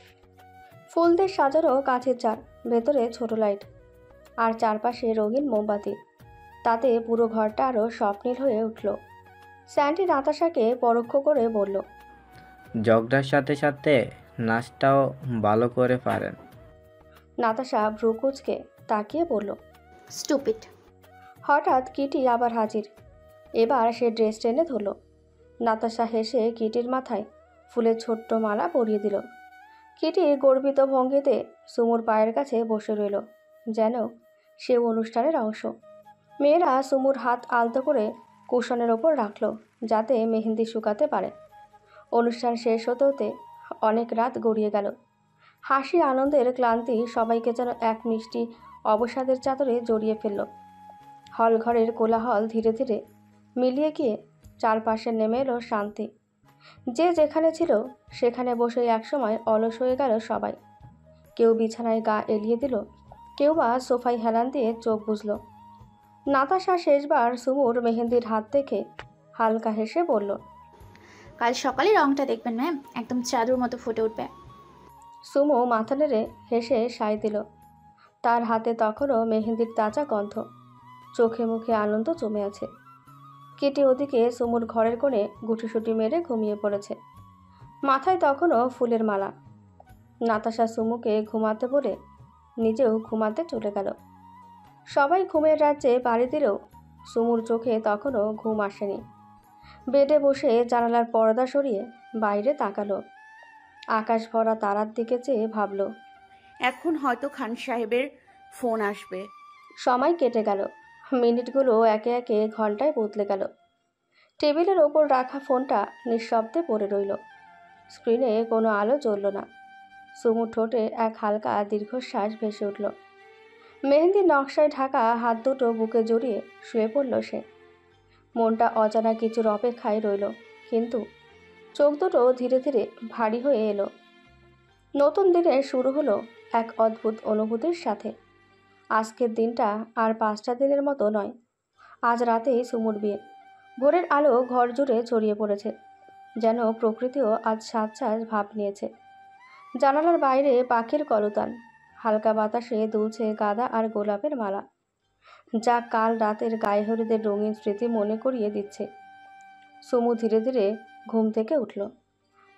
C: ভেতরে ছোট লাইট আর চারপাশে রঙিন মোমবাতি। তাতে পুরো ঘরটা আরও স্বপ্নীল হয়ে উঠল। স্যান্টি নাতাশাকে পরোক্ষ করে বলল,
M: ঝগড়ার সাথে সাথে নাচটাও ভালো করে পারেন।
C: নাতাশা ভ্রু কুঁচকে তাকিয়ে বলল,
H: স্টুপিড।
C: হঠাৎ কিটি আবার হাজির। এবার সে ড্রেস টেনে ধরল। নাতাশা হেসে কিটির মাথায় ফুলের ছোট্ট মালা পরিয়ে দিল। কিটি গর্বিত ভঙ্গিতে সুমুর পায়ের কাছে বসে রইল, যেন সে অনুষ্ঠানের অংশ। মেয়েরা সুমুর হাত আলতো করে কুশনের ওপর রাখল, যাতে মেহেন্দি শুকাতে পারে। অনুষ্ঠান শেষ হতে হতে অনেক রাত গড়িয়ে গেল। হাসি আনন্দের ক্লান্তি সবাইকে যেন এক মিষ্টি অবসাদের চাদরে জড়িয়ে ফেলল। হল ঘরের কোলাহল ধীরে ধীরে মিলিয়ে গিয়ে চারপাশে নেমে এলো শান্তি। যে যেখানে ছিল সেখানে বসে একসময় অলস হয়ে গেল সবাই। কেউ বিছানায় গা এলিয়ে দিল, কেউ বা সোফায় হেলান দিয়ে চোখ বুঝল। নাতাশা শেষবার সুমুর মেহেন্দির হাত দেখে হালকা হেসে বলল,
H: কাল সকালে রংটা দেখবেন ম্যাম, একদম জাদুর মতো ফুটে উঠবে।
C: সুমু মাথা নেড়ে হেসে সায় দিল। তার হাতে তখনও মেহেন্দির তাজা গন্ধ, চোখে মুখে আনন্দ জমে আছে। কিটি ওদিকে সুমুর ঘরের কোণে গুটিসুটি মেরে ঘুমিয়ে পড়েছে, মাথায় তখনও ফুলের মালা। নাতাশা সুমুকে ঘুমাতে বলে নিজেও ঘুমাতে চলে গেল। সবাই ঘুমের রাজ্যে পাড়ি দিলেও সুমুর চোখে তখনও ঘুম আসেনি। বেডে বসে জানালার পর্দা সরিয়ে বাইরে তাকালো। আকাশ ভরা তারার দিকে চেয়ে ভাবল,
A: এখন হয়তো খান সাহেবের ফোন আসবে।
C: সময় কেটে গেল। মিনিটগুলো একে একে ঘন্টায় বদলে গেল। টেবিলের ওপর রাখা ফোনটা নিঃশব্দে পড়ে রইল। স্ক্রিনে কোনো আলো জ্বলল না। সুমুর ঠোঁটে এক হালকা দীর্ঘশ্বাস ভেসে উঠল। মেহেন্দির নকশায় ঢাকা হাত দুটো বুকে জড়িয়ে শুয়ে পড়ল সে। মনটা অজানা কিছুর অপেক্ষায় রইল, কিন্তু চোখ দুটো ধীরে ধীরে ভারী হয়ে এলো। নতুন দিনের শুরু হলো এক অদ্ভুত অনুভূতির সাথে। আজকের দিনটা আর 5টা দিনের মতো নয়। আজ রাতেই সুমুর বিয়ে। ভোরের আলো ঘর জুড়ে ছড়িয়ে পড়েছে, যেন প্রকৃতিও আজ সাজ ভাব নিয়েছে। জানালার বাইরে পাখির কলতান, হালকা বাতাসে দুলছে গাঁদা আর গোলাপের মালা, যা কাল রাতের গায়ে হলুদের রঙিন স্মৃতি মনে করিয়ে দিচ্ছে। সুমু ধীরে ধীরে ঘুম থেকে উঠল।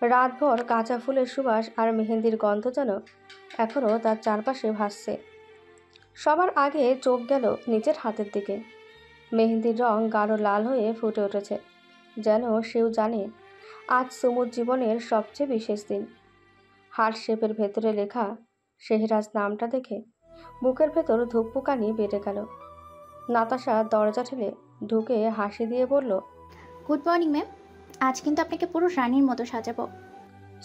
C: রাতভর কাঁচা ফুলের সুবাস আর মেহেন্দির গন্ধ যেন এখনও তার চারপাশে ভাসছে। সবার আগে চোখ গেল নিজের হাতের দিকে। মেহেন্দির রং গাঢ় লাল হয়ে ফুটে উঠেছে, যেন সেও জানে আজ সুমুর জীবনের সবচেয়ে বিশেষ দিন। হার্ট শেপের ভেতরে লেখা শেহরাজ নামটা দেখে বুকের ভেতর ধুকপুকানি বেড়ে গেল। নাতাশা দরজা ঠেলে ঢুকে হাসি দিয়ে বলল,
H: গুড মর্নিং ম্যাম, আজ কিন্তু আপনাকে পুরো রানীর মতো সাজাবো।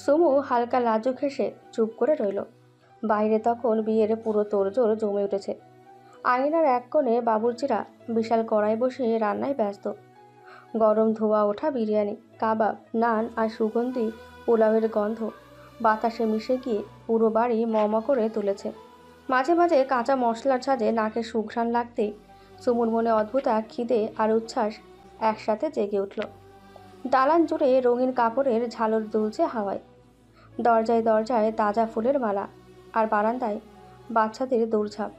C: সুমু হালকা লাজুক হেসে চুপ করে রইল। বাইরে তখন বিয়ের পুরো তোড়জোড় জমে উঠেছে। আঙিনার এক কোণে বাবুর্চিরা বিশাল কড়াই বসিয়ে রান্নায় ব্যস্ত। গরম ধোয়া ওঠা বিরিয়ানি, কাবাব, নান আর সুগন্ধি পোলাওয়ের গন্ধ বাতাসে মিশে গিয়ে পুরো বাড়ি মম করে তুলেছে। মাঝে মাঝে কাঁচা মশলার ঝাঁজে নাকে সুঘ্রাণ লাগতেই সুমুর মনে অদ্ভুত এক খিদে আর উচ্ছ্বাস একসাথে জেগে উঠল। দালান জুড়ে রঙিন কাপড়ের ঝালর দুলছে হাওয়ায়। দরজায় দরজায় তাজা ফুলের মালা, আর বারান্দায় বাচ্চাদের দৌড়ঝাঁপ।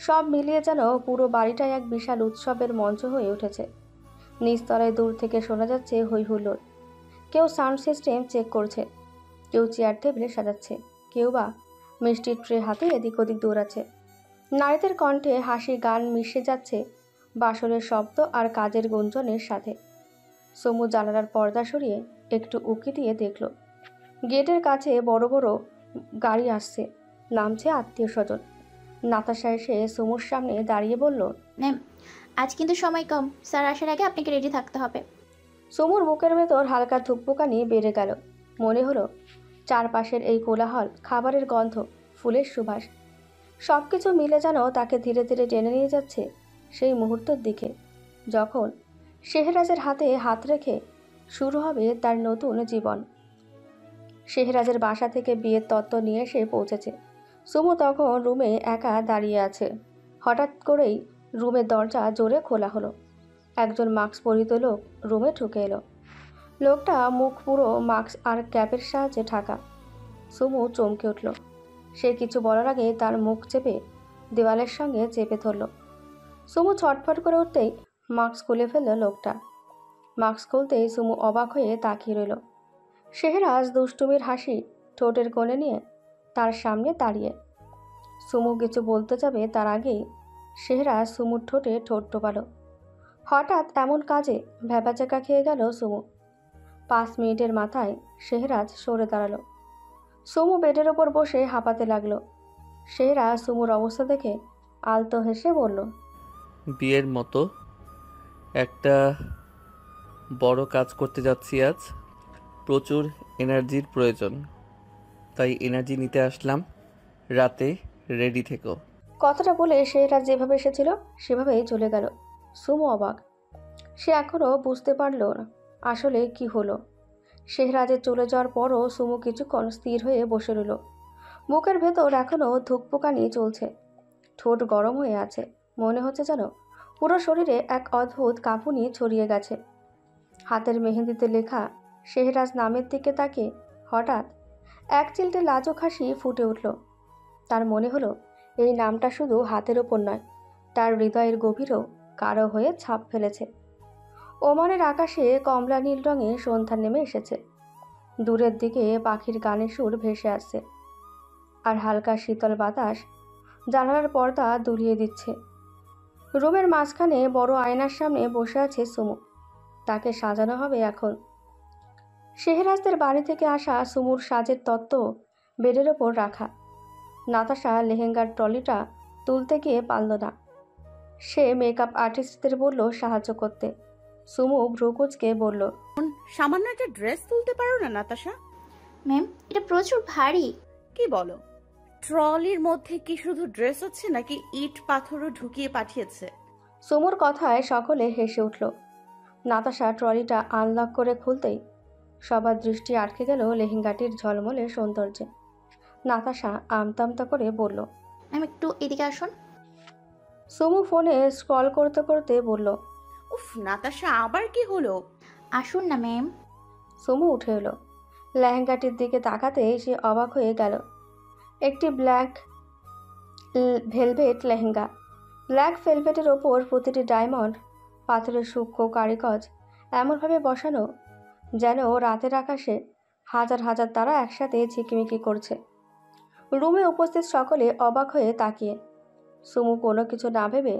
C: সব মিলিয়ে যেন পুরো বাড়িটাই এক বিশাল উৎসবের মঞ্চ হয়ে উঠেছে। নিচতলায় দূর থেকে শোনা যাচ্ছে হৈ হুল্লোড়। কেউ সাউন্ড সিস্টেম চেক করছে, কেউ চেয়ার টেবিলে সাজাচ্ছে, কেউ বা মিষ্টির ট্রে হাতে এদিক ওদিক দৌড়াচ্ছে। নারীদের কণ্ঠে হাসি গান মিশে যাচ্ছে বাসনের শব্দ আর কাজের গুঞ্জনের সাথে। সমু জানালার পর্দা সরিয়ে একটু উঁকি দিয়ে দেখল, গেটের কাছে বড় বড় গাড়ি আসছে, নামছে আত্মীয় স্বজন। নাতাশা এসে সমুর সামনে দাঁড়িয়ে বলল,
H: ম্যাম আজ কিন্তু সময় কম, স্যার আসার আগে আপনাকে রেডি থাকতে হবে।
C: সমুর বুকের ভেতর হালকা ধুকপুকানি বেড়ে গেল। মনে হলো চারপাশের এই কোলাহল, খাবারের গন্ধ, ফুলের সুবাস সব কিছু মিলে যেন তাকে ধীরে ধীরে টেনে নিয়ে যাচ্ছে সেই মুহূর্তের দিকে, যখন শেহরাজের হাতে হাত রেখে শুরু হবে তার নতুন জীবন। শেহরাজের বাসা থেকে বিয়ের তত্ত্ব নিয়ে এসে পৌঁছেছে। সুমু তখন রুমে একা দাঁড়িয়ে আছে। হঠাৎ করেই রুমের দরজা জোরে খোলা হলো। একজন মাস্ক পরিহিত লোক রুমে ঢুকে এলো। লোকটা মুখ পুরো মাস্ক আর ক্যাপের সাহায্যে ঢাকা। সুমু চমকে উঠল। সে কিছু বলার আগে তার মুখ চেপে দেওয়ালের সঙ্গে চেপে ধরল। সুমু ছটফট করে উঠতেই মাস্ক খুলে ফেলল লোকটা। মাস্ক খুলতেই সুমু অবাক হয়ে তাকিয়ে রইল। শেহরাজ দুষ্টুমির হাসি ঠোঁটের কোণে নিয়ে তার সামনে দাঁড়িয়ে। সুমু কিছু বলতে যাবে তার আগেই শেহরাজ সুমুর ঠোঁটে ঠোঁট টোপালো। হঠাৎ এমন কাজে ভ্যাবাচাকা খেয়ে গেল সুমু। 5 মিনিটের মাথায় শেহরাজ সরে দাঁড়ালো। সুমু বেডের ওপর বসে হাঁপাতে লাগলো। শেহরাজ সুমুর অবস্থা দেখে আলতো হেসে বলল,
I: বিয়ের মতো একটা বড় কাজ করতে যাচ্ছি আজ। প্রচুর এনার্জির প্রয়োজন, তাই এনার্জি নিতে আসলাম। রাতে রেডি থেকো।
C: কথাটা বলে শেহরাজ যেভাবে এসেছিল সেভাবেই চলে গেল। সুমু অবাক। সে এখনও বুঝতে পারল না আসলে কি হলো। শেহরাজের চলে যাওয়ার পরও সুমু কিছুক্ষণ স্থির হয়ে বসে রইল। বুকের ভেতর এখনও ধুকপুকানি চলছে। ঠোঁট গরম হয়ে আছে। মনে হচ্ছে যেন পুরো শরীরে এক অদ্ভুত কাঁপুনি ছড়িয়ে গেছে। হাতের মেহেন্দিতে লেখা শেহরাজ নামের দিকে তাকে হঠাৎ এক চিলটে লাজুক হাসি ফুটে উঠল। তার মনে হলো এই নামটা শুধু হাতের ওপর নয়, তার হৃদয়ের গভীরেও কারো হয়ে ছাপ ফেলেছে। ওমানের আকাশে কমলা নীল রঙে সন্ধ্যা নেমে এসেছে। দূরের দিকে পাখির গানের সুর ভেসে আসছে, আর হালকা শীতল বাতাস জানালার পর্দা দুলিয়ে দিচ্ছে। রুমের মাঝখানে বড় আয়নার সামনে বসে আছে সুমু। তাকে সাজানো হবে এখন। শেহরাজদের বাড়ি থেকে আসা সুমুর সাজের তত্ত্ব বেডের ওপর রাখা। নাতাশা লেহেঙ্গার ট্রলিটা তুলতে গিয়ে পারল না। সে মেকআপ আর্টিস্টদের বলল সাহায্য করতে। সুমু ভ্রুকুচকে বলল,
A: সামান্য একটা ড্রেস তুলতে পারো না নাতাশা?
H: ম্যাম, এটা প্রচুর ভারী।
A: কি বলো? ট্রলির মধ্যে কি শুধু ড্রেস হচ্ছে নাকি ইট পাথরও ঢুকিয়ে পাঠিয়েছে?
C: সুমুর কথায় সকলে হেসে উঠল। নাতাশা ট্রলিটা আনলক করে খুলতেই সবার দৃষ্টি আটকে গেল লেহেঙ্গাটির ঝলমলে সৌন্দর্যে। নাতাশা আমতামতা করে বলল,
H: ম্যাম একটু এদিকে আসুন।
C: সুমু ফোনে স্ক্রল করতে করতে বলল,
A: উফ নাতাশা, আবার কি হলো?
H: আসুন না ম্যাম।
C: সুমু উঠে এলো। লেহেঙ্গাটির দিকে তাকাতে সে অবাক হয়ে গেল। একটি ব্ল্যাক ভেলভেট লেহেঙ্গা। ব্ল্যাক ভেলভেটের ওপর প্রতিটি ডায়মন্ড পাথরের সূক্ষ্ম কারিকাজ এমনভাবে বসানো যেন রাতের আকাশে হাজার হাজার তারা একসাথে ঝিকিমিকি করছে। রুমে উপস্থিত সকলে অবাক হয়ে তাকিয়ে। সুমু কোনো কিছু না ভেবে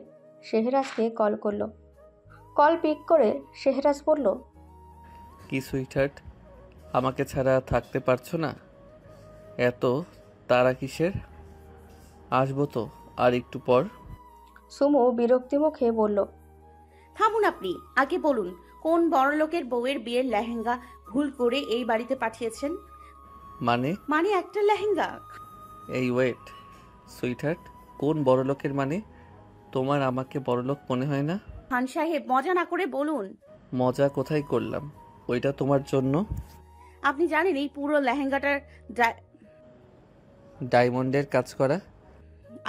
C: শেহরাজকে কল করলো। কল পিক করে শেহরাজ বলল,
I: কি সুইটহার্ট, আমাকে ছাড়া থাকতে পারছো না? এত তারা কিসের? আসবো তো আর একটু পর।
C: সুমু বিরক্তি মুখে বলল,
A: থামুন আপনি, আগে বলুন কোন বড়লোকের বউয়ের বিয়ের লেহেঙ্গা ভুল করে এই বাড়িতে পাঠিয়েছেন?
I: মানে
A: একটা লেহেঙ্গা?
I: এই ওয়েট সুইটহার্ট, কোন বড়লোকের মানে? তোমার আমাকে বড়লোক মনে হয় না?
A: খান সাহেব, মজা না করে বলুন।
I: মজা কোথায় করলাম? ওইটা তোমার জন্য।
A: আপনি জানেন এই পুরো লেহেঙ্গাটার
I: ডায়মন্ডের কাজ করা?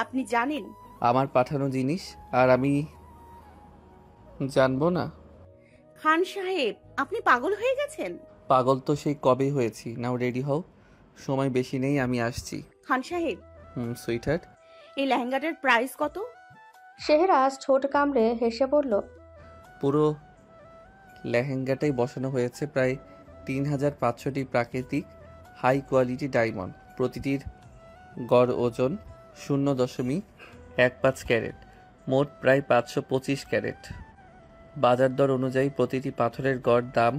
A: আপনি জানেন?
I: আমার পাঠানো জিনিস, আর আমি জানবো না?
A: খান সাহেব, আপনি পাগল হয়ে গেছেন?
I: পাগল তো সেই কবে হয়েছি। নাও রেডি হও, সময় বেশি নেই, আমি আসছি।
A: খান সাহেব,
I: সুইটহার্ট,
A: এই লেহেঙ্গাটার প্রাইস কত?
C: শেহরাজ ঠোঁট কামড়ে হেসে বলল,
I: পুরো লেহেঙ্গাটাই বসানো হয়েছে প্রায় 3500টি প্রাকৃতিক হাই কোয়ালিটি ডায়মন্ড। প্রতিটির গড় ওজন 0.15 ক্যারেট, মোট প্রায় 525 ক্যারেট। বাজার দর অনুযায়ী প্রতিটি পাথরের গড় দাম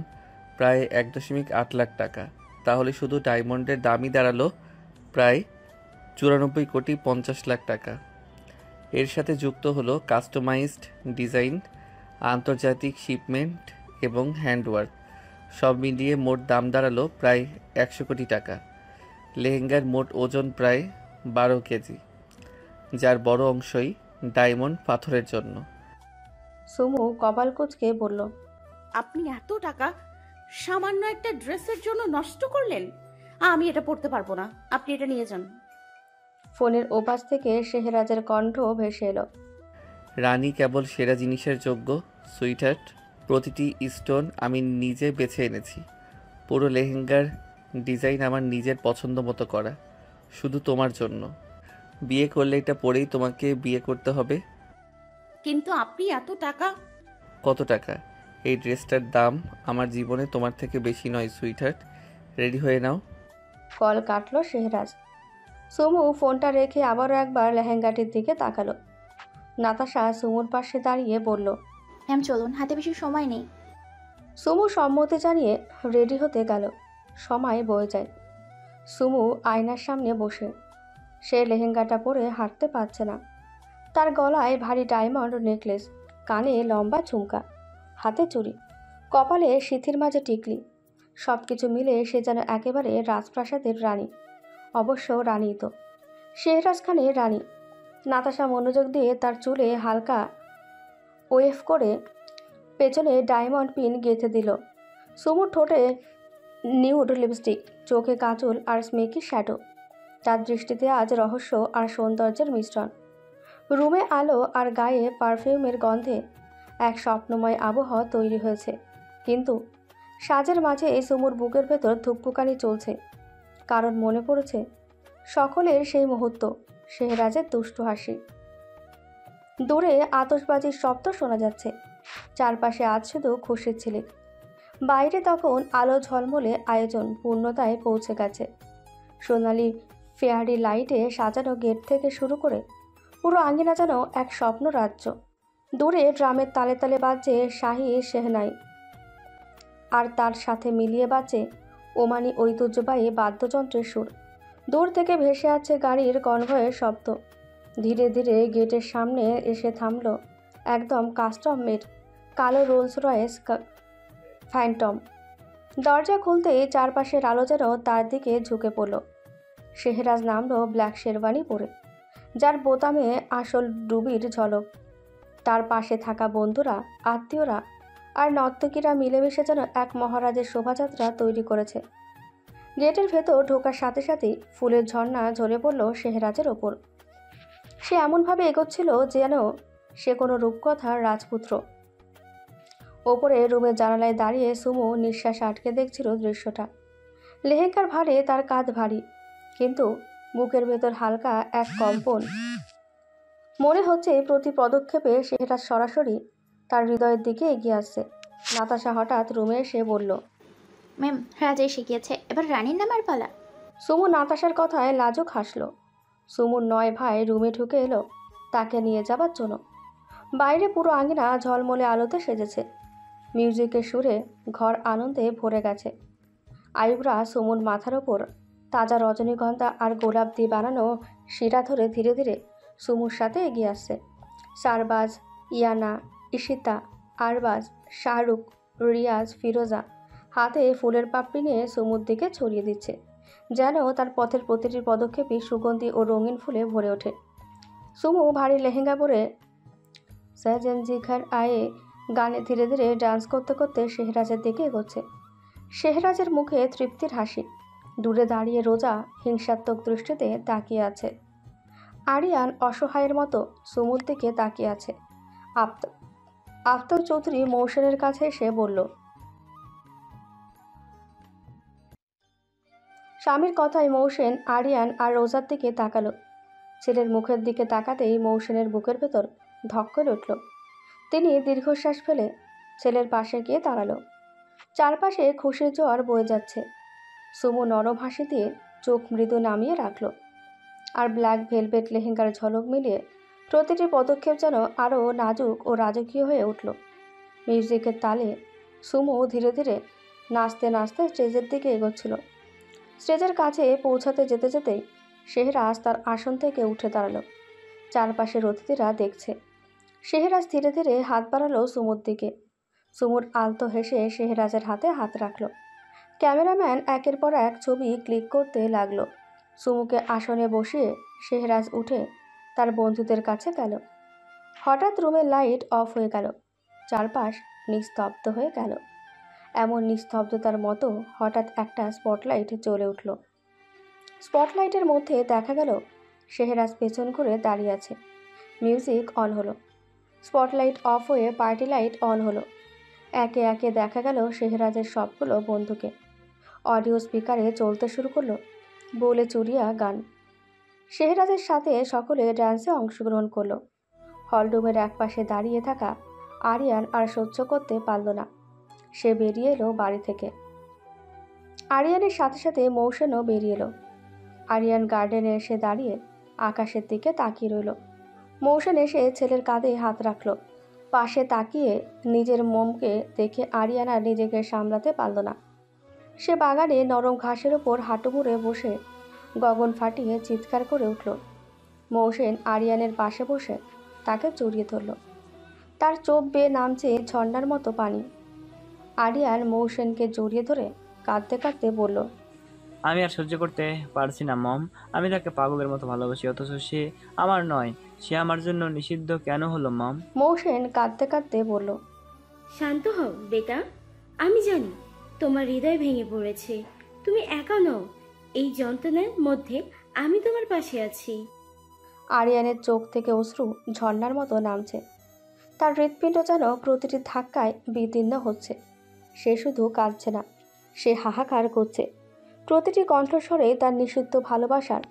I: প্রায় 1.8 লাখ টাকা। তাহলে শুধু ডায়মন্ডের দামই দাঁড়ালো প্রায় 94,50,00,000 টাকা। এর সাথে যুক্ত হলো কাস্টমাইজড ডিজাইন, আন্তর্জাতিক শিপমেন্ট এবং হ্যান্ডওয়ার্ক। সব মিলিয়ে মোট দাম দাঁড়ালো প্রায় 100 কোটি টাকা। লেহেঙ্গার মোট ওজন প্রায় 12 কেজি। যার বড় অংশই ডায়মন্ড পাথরের জন্য।
C: সুমু কপাল কুঁচকে বলল,
A: আপনি এত টাকা সামান্য একটা ড্রেসের জন্য নষ্ট করলেন? আমি এটা পরতে পারবো না, আপনি এটা নিয়ে যান।
C: ফোনের ওপাশ থেকে শেহরাজের কণ্ঠ ভেসে এলো।
I: রানী কেবল সেরা জিনিসের যোগ্য, সুইটহার্ট। প্রতিটি স্টোন আমি নিজে বেছে এনেছি। পুরো লেহেঙ্গার ডিজাইন আমার নিজের পছন্দ মতো করা, শুধু তোমার জন্য। বিয়ে করলে এটা পরেই তোমাকে বিয়ে করতে হবে।
A: কিন্তু আপনি এত টাকা।
I: কত টাকা? এই ড্রেসটার দাম আমার জীবনে তোমার থেকে বেশি নয় সুইটহার্ট। রেডি হয়ে নাও।
C: কল কাটলো শেহরাজ। সুমু ফোনটা রেখে আবারও একবার লেহেঙ্গাটির দিকে তাকালো। নাতাশা সুমুর পাশে দাঁড়িয়ে বলল,
H: ম্যাম চলুন, হাতে বেশি সময় নেই।
C: সুমু সম্মতি জানিয়ে রেডি হতে গেল। সময় বয়ে যায়। সুমু আয়নার সামনে বসে। সে লেহেঙ্গাটা পরে হাঁটতে পারছে না। তার গলায় ভারী ডায়মন্ড নেকলেস, কানে লম্বা ঝুমকা, হাতে চুড়ি, কপালে সিথির মাঝে টিকলি। সব কিছু মিলে সে যেন একেবারে রাজপ্রাসাদের রানী। অবশ্য রানীই তো, শেহরাজ খানের রানী। নাতাশা মনোযোগ দিয়ে তার চুলে হালকা ওয়েভ করে পেছনে ডায়মন্ড পিন গেঁথে দিল। সুমুর ঠোঁটে নিউড লিপস্টিক, চোখে কাজল আর স্মেকি শ্যাডো। তার দৃষ্টিতে আজ রহস্য আর সৌন্দর্যের মিশ্রণ। রুমে আলো আর গায়ে পারফিউমের গন্ধে এক স্বপ্নময় আবহাওয়া তৈরি হয়েছে। কিন্তু সাজের মাঝে সুমুর বুকের ভেতর ধুকপুকানি চলছে, কারণ মনে পড়েছে সকলের সেই মুহূর্ত, শেহরাজের দুষ্টু হাসি। দূরে আতশবাজির শব্দ শোনা যাচ্ছে। চারপাশে আজ শুধু খুশির ঝিলিক। বাইরে তখন আলো ঝলমলে আয়োজন পূর্ণতায় পৌঁছে গেছে। সোনালি ফেয়ারি লাইটে সাজানো গেট থেকে শুরু করে পুরো আঙ্গিনা যেন এক স্বপ্ন রাজ্য। দূরে ড্রামের তালে তালে বাজছে শাহী শেহনাই, আর তার সাথে মিলিয়ে বাজছে ওমানি ঐতিহ্যবাহী বাদ্যযন্ত্রের সুর। দূর থেকে ভেসে আছে গাড়ির কনভয়ের শব্দ। ধীরে ধীরে গেটের সামনে এসে থামল একদম কাস্টম মেড কালো রোলস রয়েস ফ্যান্টম। দরজা খুলতেই চারপাশের আলো যেন তার দিকে ঝুঁকে পড়ল। শেহরাজ নামলো ব্ল্যাক শেরওয়ানি পরে, যার বোতামে আসল রুবির ঝলক। তার পাশে থাকা বন্ধুরা, আত্মীয়রা আর নর্তকীরা মিলেমিশে যেন এক মহারাজের শোভাযাত্রা তৈরি করেছে। গেটের ভেতর ঢোকার সাথে সাথেই ফুলের ঝর্ণা ঝরে পড়ল শেহরাজের ওপর। সে এমনভাবে এগোচ্ছিল যেন সে কোনো রূপকথার রাজপুত্র। ওপরে রুমের জানালায় দাঁড়িয়ে সুমু নিঃশ্বাস আটকে দেখছিল দৃশ্যটা। লেহেঙ্গার ভারে তার কাঁধ ভারী, কিন্তু বুকের ভেতর হালকা এক কম্পন। মনে হচ্ছে প্রতি পদক্ষেপে শেহরাজ সরাসরি তার হৃদয়ের দিকে এগিয়ে আসছে। নাতাশা হঠাৎ রুমে এসে বলল,
H: ম্যাম রাজা শিখিয়েছে, এবার রানীর নামের পালা।
C: সুমু নাতাশার কথায় লাজুক হাসল। সুমুর 9 ভাই রুমে ঢুকে এলো তাকে নিয়ে যাবার জন্য। বাইরে পুরো আঙিনা ঝলমলে আলোতে সেজেছে। মিউজিকের সুরে ঘর আনন্দে ভরে গেছে। আয়ুবরা সুমুর মাথার ওপর তাজা রজনীগন্ধা আর গোলাপ দিয়ে বানানো শিরা ধরে ধীরে ধীরে সুমুর সাথে এগিয়ে আসছে। সারবাজ, ইয়ানা, ঈশিতা, আরবাজ, শাহরুখ, রিয়াজ, ফিরোজা হাতে ফুলের পাপড়ি নিয়ে সুমুর দিকে ছড়িয়ে দিচ্ছে, যেন তার পথের প্রতিটি পদক্ষেপই সুগন্ধি ও রঙিন ফুলে ভরে ওঠে। সুমু ভারী লেহেঙ্গা পরে সাজন জিখার আয়ে গানে ধীরে ধীরে ডান্স করতে করতে শেহরাজের দিকে এগোচ্ছে। শেহরাজের মুখে তৃপ্তির হাসি। দূরে দাঁড়িয়ে রোজা হিংসাত্মক দৃষ্টিতে তাকিয়ে আছে। আরিয়ান অসহায়ের মতো সুমুর দিকে তাকিয়ে আছে। আফতাব চৌধুরী মৌসেনের কাছে এসে বলল, স্বামীর কথায় মৌসেন আরিয়ান আর রোজার দিকে তাকালো। ছেলের মুখের দিকে তাকাতেই মৌসেনের বুকের ভেতর ধক করে উঠল। তিনি দীর্ঘশ্বাস ফেলে ছেলের পাশে গিয়ে দাঁড়ালো। চারপাশে খুশির জোয়ার বয়ে যাচ্ছে। সুমু নরম হাসি দিয়ে চোখ মৃদু নামিয়ে রাখল, আর ব্ল্যাক ভেলভেট লেহেঙ্গার ঝলক মিলিয়ে প্রতিটি পদক্ষেপ যেন আরও নাজুক ও রাজকীয় হয়ে উঠল। মিউজিকের তালে সুমু ধীরে ধীরে নাচতে নাচতে স্টেজের দিকে এগোচ্ছিল। স্টেজের কাছে পৌঁছাতে যেতে যেতেই শেহরাজ তার আসন থেকে উঠে দাঁড়ালো। চারপাশের অতিথিরা দেখছে। শেহরাজ ধীরে ধীরে হাত বাড়ালো সুমুর দিকে। সুমুর আলতো হেসে শেহরাজের হাতে হাত রাখল। ক্যামেরাম্যান একের পর এক ছবি ক্লিক করতে লাগলো। সুমুকে আসনে বসিয়ে শেহরাজ উঠে তার বন্ধুদের কাছে গেল। হঠাৎ রুমের লাইট অফ হয়ে গেল, চারপাশ নিস্তব্ধ হয়ে গেল। এমন নিস্তব্ধতার মতো হঠাৎ একটা স্পটলাইট জ্বলে উঠল। স্পটলাইটের মধ্যে দেখা গেল শেহরাজ পেছন করে দাঁড়িয়ে আছে। মিউজিক অন হলো, স্পটলাইট অফ হয়ে পার্টি লাইট অন হলো। একে একে দেখা গেল শেহরাজের সবগুলো বন্ধুকে। অডিও স্পিকারে চলতে শুরু করলো বলে চুরিয়া গান। শেহরাজের সাথে সকলে ডান্সে অংশগ্রহণ করলো। হলরুমের একপাশে দাঁড়িয়ে থাকা আরিয়ান আর সহ্য করতে পারল না, সে বেরিয়ে এলো বাড়ি থেকে। আরিয়ানের সাথে সাথে মৌসেনও বেরিয়ে এলো। আরিয়ান গার্ডেনে এসে দাঁড়িয়ে আকাশের দিকে তাকিয়ে রইল। মৌসেন এসে ছেলের কাঁধে হাত রাখল। পাশে তাকিয়ে নিজের মোমকে দেখে আরিয়ান আর নিজেকে সামলাতে পারল না। সে বাগানে নরম ঘাসের ওপর হাঁটু মুড়ে বসে গগন ফাটিয়ে চিৎকার করে উঠল। মৌসেন আরিয়ানের পাশে বসে তাকে জড়িয়ে ধরল। তার চোখ বেয়ে নামছে ঝর্ণার মতো পানি। আরিয়ান মৌসেনকে জড়িয়ে ধরে কাঁদতে কাঁদতে বলল,
M: আমি আর সহ্য করতে পারছি না মম। আমি তাকে পাগলের মতো ভালোবাসি, অথচ সে আমার নয়। সে আমার জন্য নিষিদ্ধ কেন হলো মম?
C: মৌসেন কাঁদতে কাঁদতে বলল,
N: শান্ত হও বেটা, আমি জানি তোমার হৃদয় ভেঙে পড়েছে। তুমি একা নও, এই যন্ত্রণার মধ্যে আমি তোমার পাশে আছি।
C: আরিয়ানের চোখ থেকে অশ্রু ঝর্ণার মতো নামছে। তার হৃৎপিণ্ড যেন প্রতিটি ধাক্কায় বিদীর্ণ হচ্ছে। সে শুধু কাঁদছে না, সে হাহাকার করছে। প্রতিটি কণ্ঠস্বরে তার নিষিদ্ধ ভালোবাসার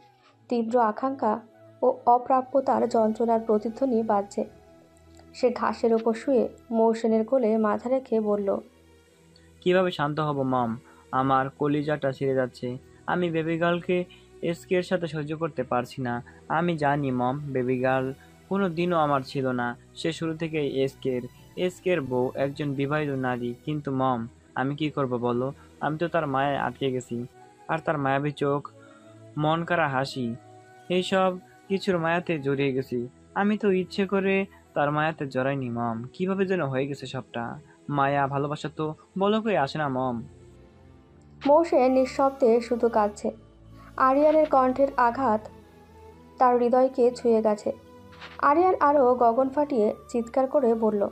C: তীব্র আকাঙ্ক্ষা ও অপ্রাপ্যতার যন্ত্রণার প্রতিধ্বনি বাজছে। সে ঘাসের ওপর শুয়ে মৌসেনের কোলে মাথা রেখে বলল,
M: কিভাবে শান্ত হব মম? আমার কলিজাটা ছিঁড়ে যাচ্ছে। আমি বেবি গার্লকে এসকের সাথে সহ্য করতে পারছি না। আমি জানি মম, বেবি গার্ল কোনো দিনও আমার ছিল না। সে শুরু থেকেই এসকের বউ, একজন বিবাহিত নারী। কিন্তু মম, আমি কি করব বলো? আমি তো তার মায়ায় আটকে গেছি। আর তার মায়াবী চোখ, মন কাড়া হাসি, এইসব কিছুর মায়াতে জড়িয়ে গেছি। আমি তো ইচ্ছে করে তার মায়াতে জড়াইনি মম। কিভাবে যেন হয়ে গেছে সবটা। মায়া ভালোবাসা তো বলকই আসে না মম।
C: মৌসেন নিঃশব্দে শুধু কাঁদছে। আরিয়ানের কণ্ঠের আঘাত তার হৃদয়কে ছুঁয়ে গেছে। আরিয়ান আরও গগন ফাটিয়ে চিৎকার করে বলল,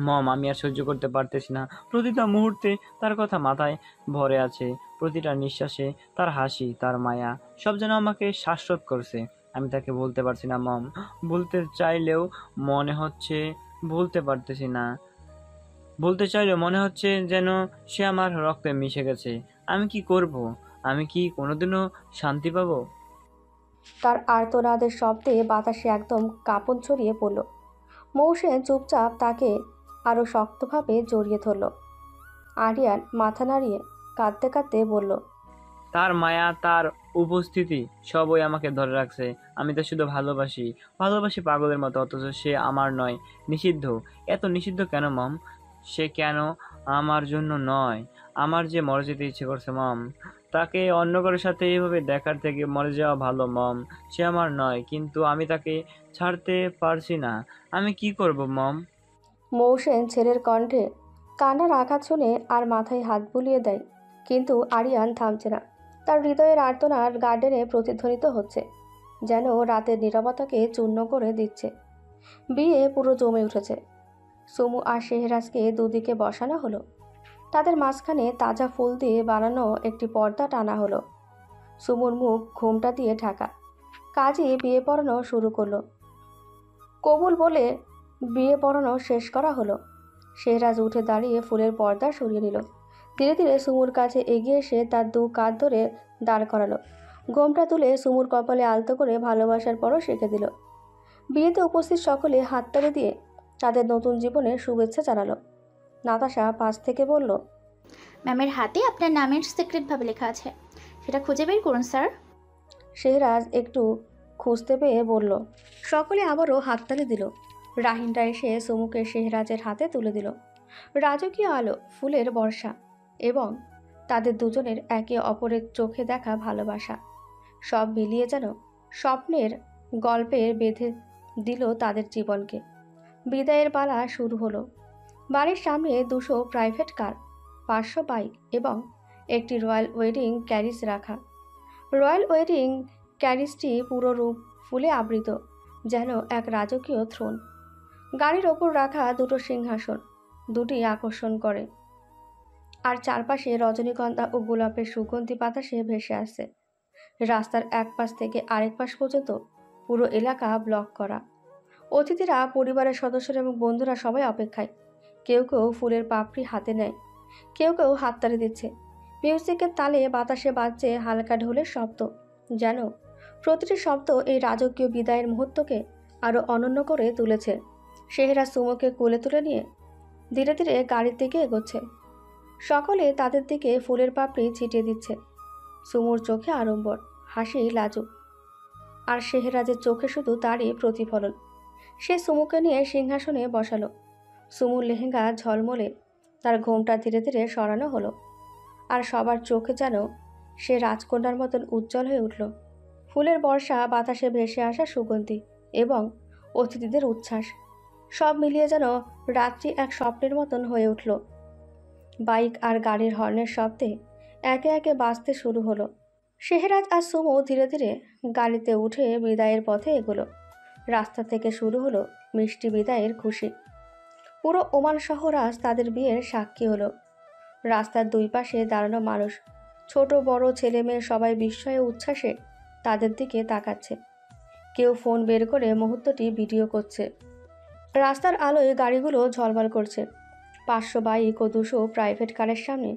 M: মম, আমি আর সহ্য করতে পারতেছি না। প্রতিটা মুহূর্তে তার কথা মাথায় ভরে আছে। প্রতিটা নিঃশ্বাসে তার হাসি, তার মায়া, সব যেন আমাকে শ্বাসরোধ করছে। আমি তাকে বলতে পারছি না মম। বলতে চাইলেও মনে হচ্ছে বলতে পারতেছি না। বলতে চাইলেও মনে হচ্ছে যেন সে আমার রক্তে মিশে গেছে। আমি কি করব? আমি কি কোনোদিনও শান্তি পাবো?
C: তার আর্তনাদের শব্দে বাতাসে একদম কাঁপন ছড়িয়ে পড়ল। মৌসেন চুপচাপ তাকে আরও শক্তভাবে জড়িয়ে ধরল। আরিয়ান মাথা নাড়িয়ে কাঁদতে কাঁদতে বলল,
M: তার মায়া, তার উপস্থিতি সবই আমাকে ধরে রাখছে। আমি তো শুধু ভালোবাসি পাগলের মতো, অথচ সে আমার নয়, নিষিদ্ধ। এত নিষিদ্ধ কেন মম? সে কেন আমার জন্য নয়? আমার যে মরে যেতে ইচ্ছে করছে মম। তাকে অন্য কারোর সাথে এইভাবে দেখার থেকে মরে যাওয়া ভালো মম। সে আমার নয়, কিন্তু আমি তাকে ছাড়তে পারছি না। আমি কি করব মম?
C: মৌসেন ছেলের কণ্ঠে কান্নার আঘাত শুনে আর মাথায় হাত বুলিয়ে দেয়, কিন্তু আরিয়ান থামছে না। তার হৃদয়ের আর্তনাদ গার্ডেনে প্রতিধ্বনিত হচ্ছে, যেন রাতের নীরবতাকে চূর্ণ করে দিচ্ছে। বিয়ে পুরো জমে উঠেছে। সুমু আর শেহরাজকে দুদিকে বসানো হলো। তাদের মাঝখানে তাজা ফুল দিয়ে বানানো একটি পর্দা টানা হলো। সুমুর মুখ ঘোমটা দিয়ে ঢাকা। কাজী বিয়ে পড়ানো শুরু করলো। কবুল বলে বিয়ে পড়ানো শেষ করা হলো। শেহরাজ উঠে দাঁড়িয়ে ফুলের পর্দা সরিয়ে নিল। ধীরে ধীরে সুমুর কাছে এগিয়ে এসে তার দু কাঁধ ধরে দাঁড় করালো। ঘোমটা তুলে সুমুর কপালে আলতো করে ভালোবাসার পরও শেখে দিল। বিয়েতে উপস্থিত সকলে হাততালি দিয়ে তাদের নতুন জীবনের শুভেচ্ছা জানালো। নাতাশা পাশ থেকে বলল,
H: ম্যামের হাতে আপনার নামের সিক্রেটভাবে লেখা আছে, সেটা খুঁজে বের করুন স্যার।
C: শেহরাজ একটু খুঁজতে পেয়ে বলল। সকলে আবারও হাততালি দিল। রাহিনরা এসে সুমুকে শেহরাজের হাতে তুলে দিল। রাজকীয় আলো, ফুলের বর্ষা এবং তাদের দুজনের একে অপরের চোখে দেখা ভালোবাসা, সব মিলিয়ে যেন স্বপ্নের গল্পের বেঁধে দিল তাদের জীবনকে। বিদায়ের পালা শুরু হলো। বাড়ির সামনে 200 প্রাইভেট কার, 500 বাইক এবং একটি রয়্যাল ওয়েডিং ক্যারিজ রাখা। রয়্যাল ওয়েডিং ক্যারিজটি পুরো রূপ ফুলে আবৃত। যেন এক রাজকীয় থ্রোন। গাড়ির ওপর রাখা দুটো সিংহাসন দুটি আকর্ষণ করে, আর চারপাশে রজনীগন্ধা ও গোলাপের সুগন্ধি বাতাসে ভেসে আসছে। রাস্তার এক পাশ থেকে আরেক পাশ পর্যন্ত পুরো এলাকা ব্লক করা। অতিথিরা, পরিবারের সদস্যরা এবং বন্ধুরা সবাই অপেক্ষায়। কেউ কেউ ফুলের পাপড়ি হাতে নেয়, কেউ কেউ হাততালি দিচ্ছে। মিউজিকের তালে বাতাসে বাজছে হালকা ঢোলের শব্দ, যেন প্রতিটি শব্দ এই রাজকীয় বিদায়ের মুহূর্তকে আরো অনন্য করে তুলেছে। শেহরাজ সুমোকে কোলে তুলে নিয়ে ধীরে ধীরে গাড়ির দিকে এগোচ্ছে। সকলে তাদের দিকে ফুলের পাপড়ি ছিটিয়ে দিচ্ছে। সুমোর চোখে আড়ম্বর, হাসি লাজুক, আর শেহরাজের চোখে শুধু তারই প্রতিফলন। সে সুমুকে নিয়ে সিংহাসনে বসালো। সুমুর লেহেঙ্গা ঝলমলে, তার ঘোমটা ধীরে ধীরে সরানো হলো, আর সবার চোখে যেন সে রাজকন্যার মতন উজ্জ্বল হয়ে উঠল। ফুলের বর্ষা, বাতাসে ভেসে আসা সুগন্ধি এবং অতিথিদের উচ্ছ্বাস, সব মিলিয়ে যেন রাত্রি এক স্বপ্নের মতন হয়ে উঠল। বাইক আর গাড়ির হর্নের শব্দে একে একে বাজতে শুরু হলো। শেহরাজ আর সুমো ধীরে ধীরে গাড়িতে উঠে বিদায়ের পথে এগোলো। রাস্তা থেকে শুরু হলো মিষ্টি বিদায়ের খুশি। পুরো ওমান শহর আজ তাদের বিয়ের সাক্ষী হলো। রাস্তার দুই পাশে দাঁড়ানো মানুষ, ছোট বড় ছেলে মেয়ে, সবাই বিস্ময়ে উচ্ছ্বাসে তাদের দিকে তাকাচ্ছে। কেউ ফোন বের করে মুহূর্তটি ভিডিও করছে। রাস্তার আলোয় গাড়িগুলো ঝলমল করছে। 500 বাইক ও 200 প্রাইভেট কারের সামনে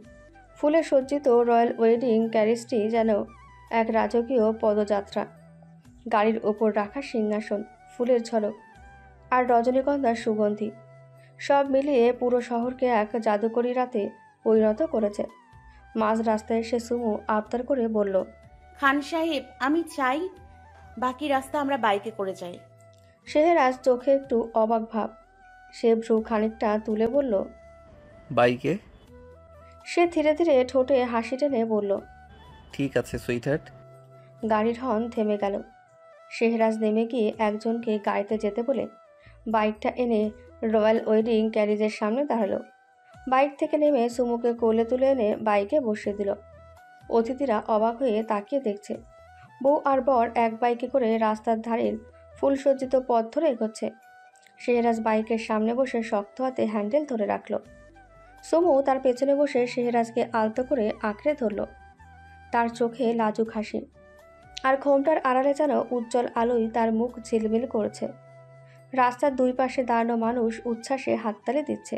C: ফুলে সজ্জিত রয়্যাল ওয়েডিং ক্যারিজটি যেন এক রাজকীয় পদযাত্রা। গাড়ির ওপর রাখা সিংহাসন, ফুলের ঝলক আর রজনীগন্ধার সুগন্ধি, সব মিলিয়ে পুরো শহরকে এক জাদুকরী রাতে পরিণত করেছে। মাঝ রাস্তায় এসে সুমু আবদার করে বলল,
A: খান সাহেব, আমি চাই বাকি রাস্তা আমরা বাইকে করে যাই।
C: শেহরাজ চোখে একটু অবাক ভাব। সে ভ্রু খানিকটা তুলে বলল,
I: বাইকে?
C: সে ধীরে ধীরে ঠোঁটে হাসি টেনে বলল,
I: ঠিক আছে সুইটহার্ট।
C: গাড়ির হর্ন থেমে গেল। শেহরাজ নেমে গিয়ে একজনকে গাড়িতে যেতে বলে বাইকটা এনে রয়্যাল ওয়েডিং ক্যারিজের সামনে দাঁড়ালো। বাইক থেকে নেমে সুমুকে কোলে তুলে এনে বাইকে বসিয়ে দিল। অতিথিরা অবাক হয়ে তাকিয়ে দেখছে। বউ আর বর এক বাইকে করে রাস্তার ধারের ফুলসজ্জিত পথ ধরে এগোচ্ছে। শেহরাজ বাইকের সামনে বসে শক্ত হাতে হ্যান্ডেল ধরে রাখল। সুমু তার পেছনে বসে শেহরাজকে আলতো করে আঁকড়ে ধরল। তার চোখে লাজুক হাসি, আর ঘোমটার আড়ালে যেন উজ্জ্বল আলোয় তার মুখ ঝিলমিল করছে। রাস্তার দুই পাশে দাঁড়ানো মানুষ উচ্ছ্বাসে হাততালি দিচ্ছে।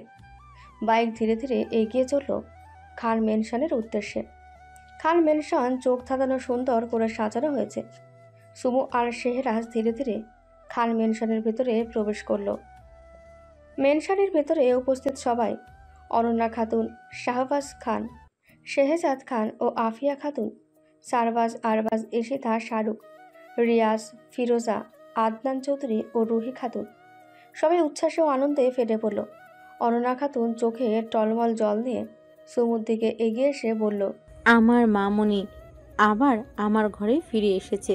C: বাইক ধীরে ধীরে এগিয়ে চলল খান মেনশনের উদ্দেশ্যে। খান মেনশন চোখ ধাঁধানো সুন্দর করে সাজানো হয়েছে। সুমু আর শেহরাজ ধীরে ধীরে খান মেনশনের ভেতরে প্রবেশ করল। মেনশনের ভেতরে উপস্থিত সবাই অনন্যা খাতুন, শাহবাজ খান, শেহজাদ খান ও আফিয়া খাতুন, সারবাজ, আরবাজ, ইশিতা, শাহরুখ, রিয়াজ, ফিরোজা, আদনান চৌধুরী ও রুহি খাতুন সবাই উচ্ছ্বাসে ও আনন্দে ফেটে পড়ল। অনন্যা খাতুন চোখে টলমল জল নিয়ে সুমুর দিকে এগিয়ে এসে বলল,
O: আমার মামনি আবার আমার ঘরে ফিরে এসেছে।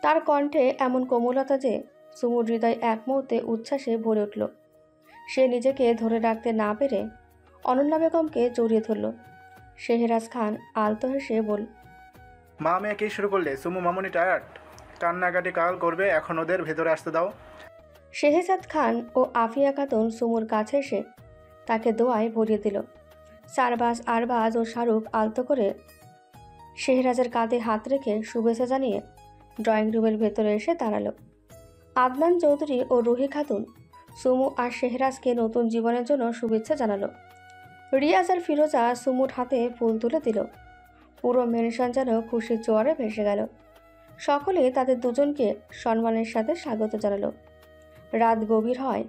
C: তার কণ্ঠে এমন কোমলতা যে সুমুর হৃদয় এক মুহূর্তে উচ্ছ্বাসে ভরে উঠল। সে নিজেকে ধরে রাখতে না পেরে অনন্যা বেগমকে জড়িয়ে ধরল। শেহরাজ খান আলতো হেসে বলল,
K: মা মেয়ে কি শুরু করলে? সুমু মামুনি টায়ার্ড, কান্নাকাটি কাল করবে, এখন ওদের ভেতরে আসতে দাও।
C: শেহজাদ খান ও আফিয়া খাতুন সুমুর কাছে এসে তাকে দোয়ায় ভরিয়ে দিল। সারবাজ, আরবাজ ও শাহরুখ আলতো করে শেহরাজের কাঁধে হাত রেখে শুভেচ্ছা জানিয়ে ড্রয়িং রুমের ভেতরে এসে দাঁড়ালো। আদনান চৌধুরী ও রুহি খাতুন সুমু আর শেহরাজকে নতুন জীবনের জন্য শুভেচ্ছা জানালো। রিয়াজ আর ফিরোজা সুমুর হাতে ফুল তুলে দিল। পুরো মেনশন যেন খুশির জোয়ারে ভেসে গেল। সকলে তাদের দুজনকে সম্মানের সাথে স্বাগত জানালো। রাত গভীর হয়।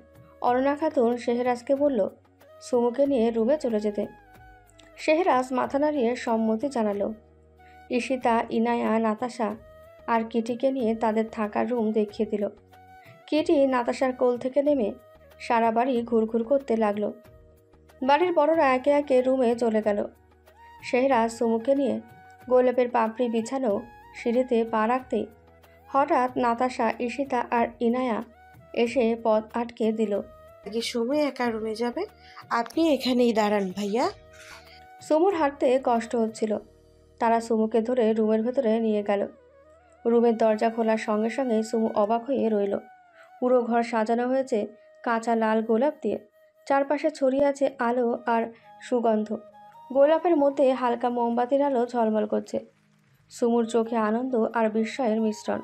C: অনন্যা খাতুন শেহরাজকে বলল সুমুকে নিয়ে রুমে চলে যেতে। শেহরাজ মাথা নাড়িয়ে সম্মতি জানালো। ঈশিতা, ইনায়া, নাতাশা আর কিটিকে নিয়ে তাদের থাকার রুম দেখিয়ে দিল। কিটি নাতাশার কোল থেকে নেমে সারা বাড়ি ঘুরঘুর করতে লাগলো। বাড়ির বড়রা একে একে রুমে চলে গেল। শেহরাজ সুমুকে নিয়ে গোলাপের পাপড়ি বিছানো সিঁড়িতে পা রাখতেই হঠাৎ নাতাশা, ঈশিতা আর ইনায়া এসে পথ আটকে দিল।
P: আগে সময় একা রুমে যাবে, আপনি এখানেই দাঁড়ান ভাইয়া।
C: সুমুর হাঁটতে কষ্ট হচ্ছিল। তারা সুমুকে ধরে রুমের ভেতরে নিয়ে গেল। রুমের দরজা খোলার সঙ্গে সঙ্গে সুমু অবাক হয়ে রইল। পুরো ঘর সাজানো হয়েছে কাঁচা লাল গোলাপ দিয়ে। চারপাশে ছড়িয়ে আছে আলো আর সুগন্ধ। গোলাপের মধ্যে হালকা মোমবাতির আলো ঝলমল করছে। সুমুর চোখে আনন্দ আর বিস্ময়ের মিশ্রণ।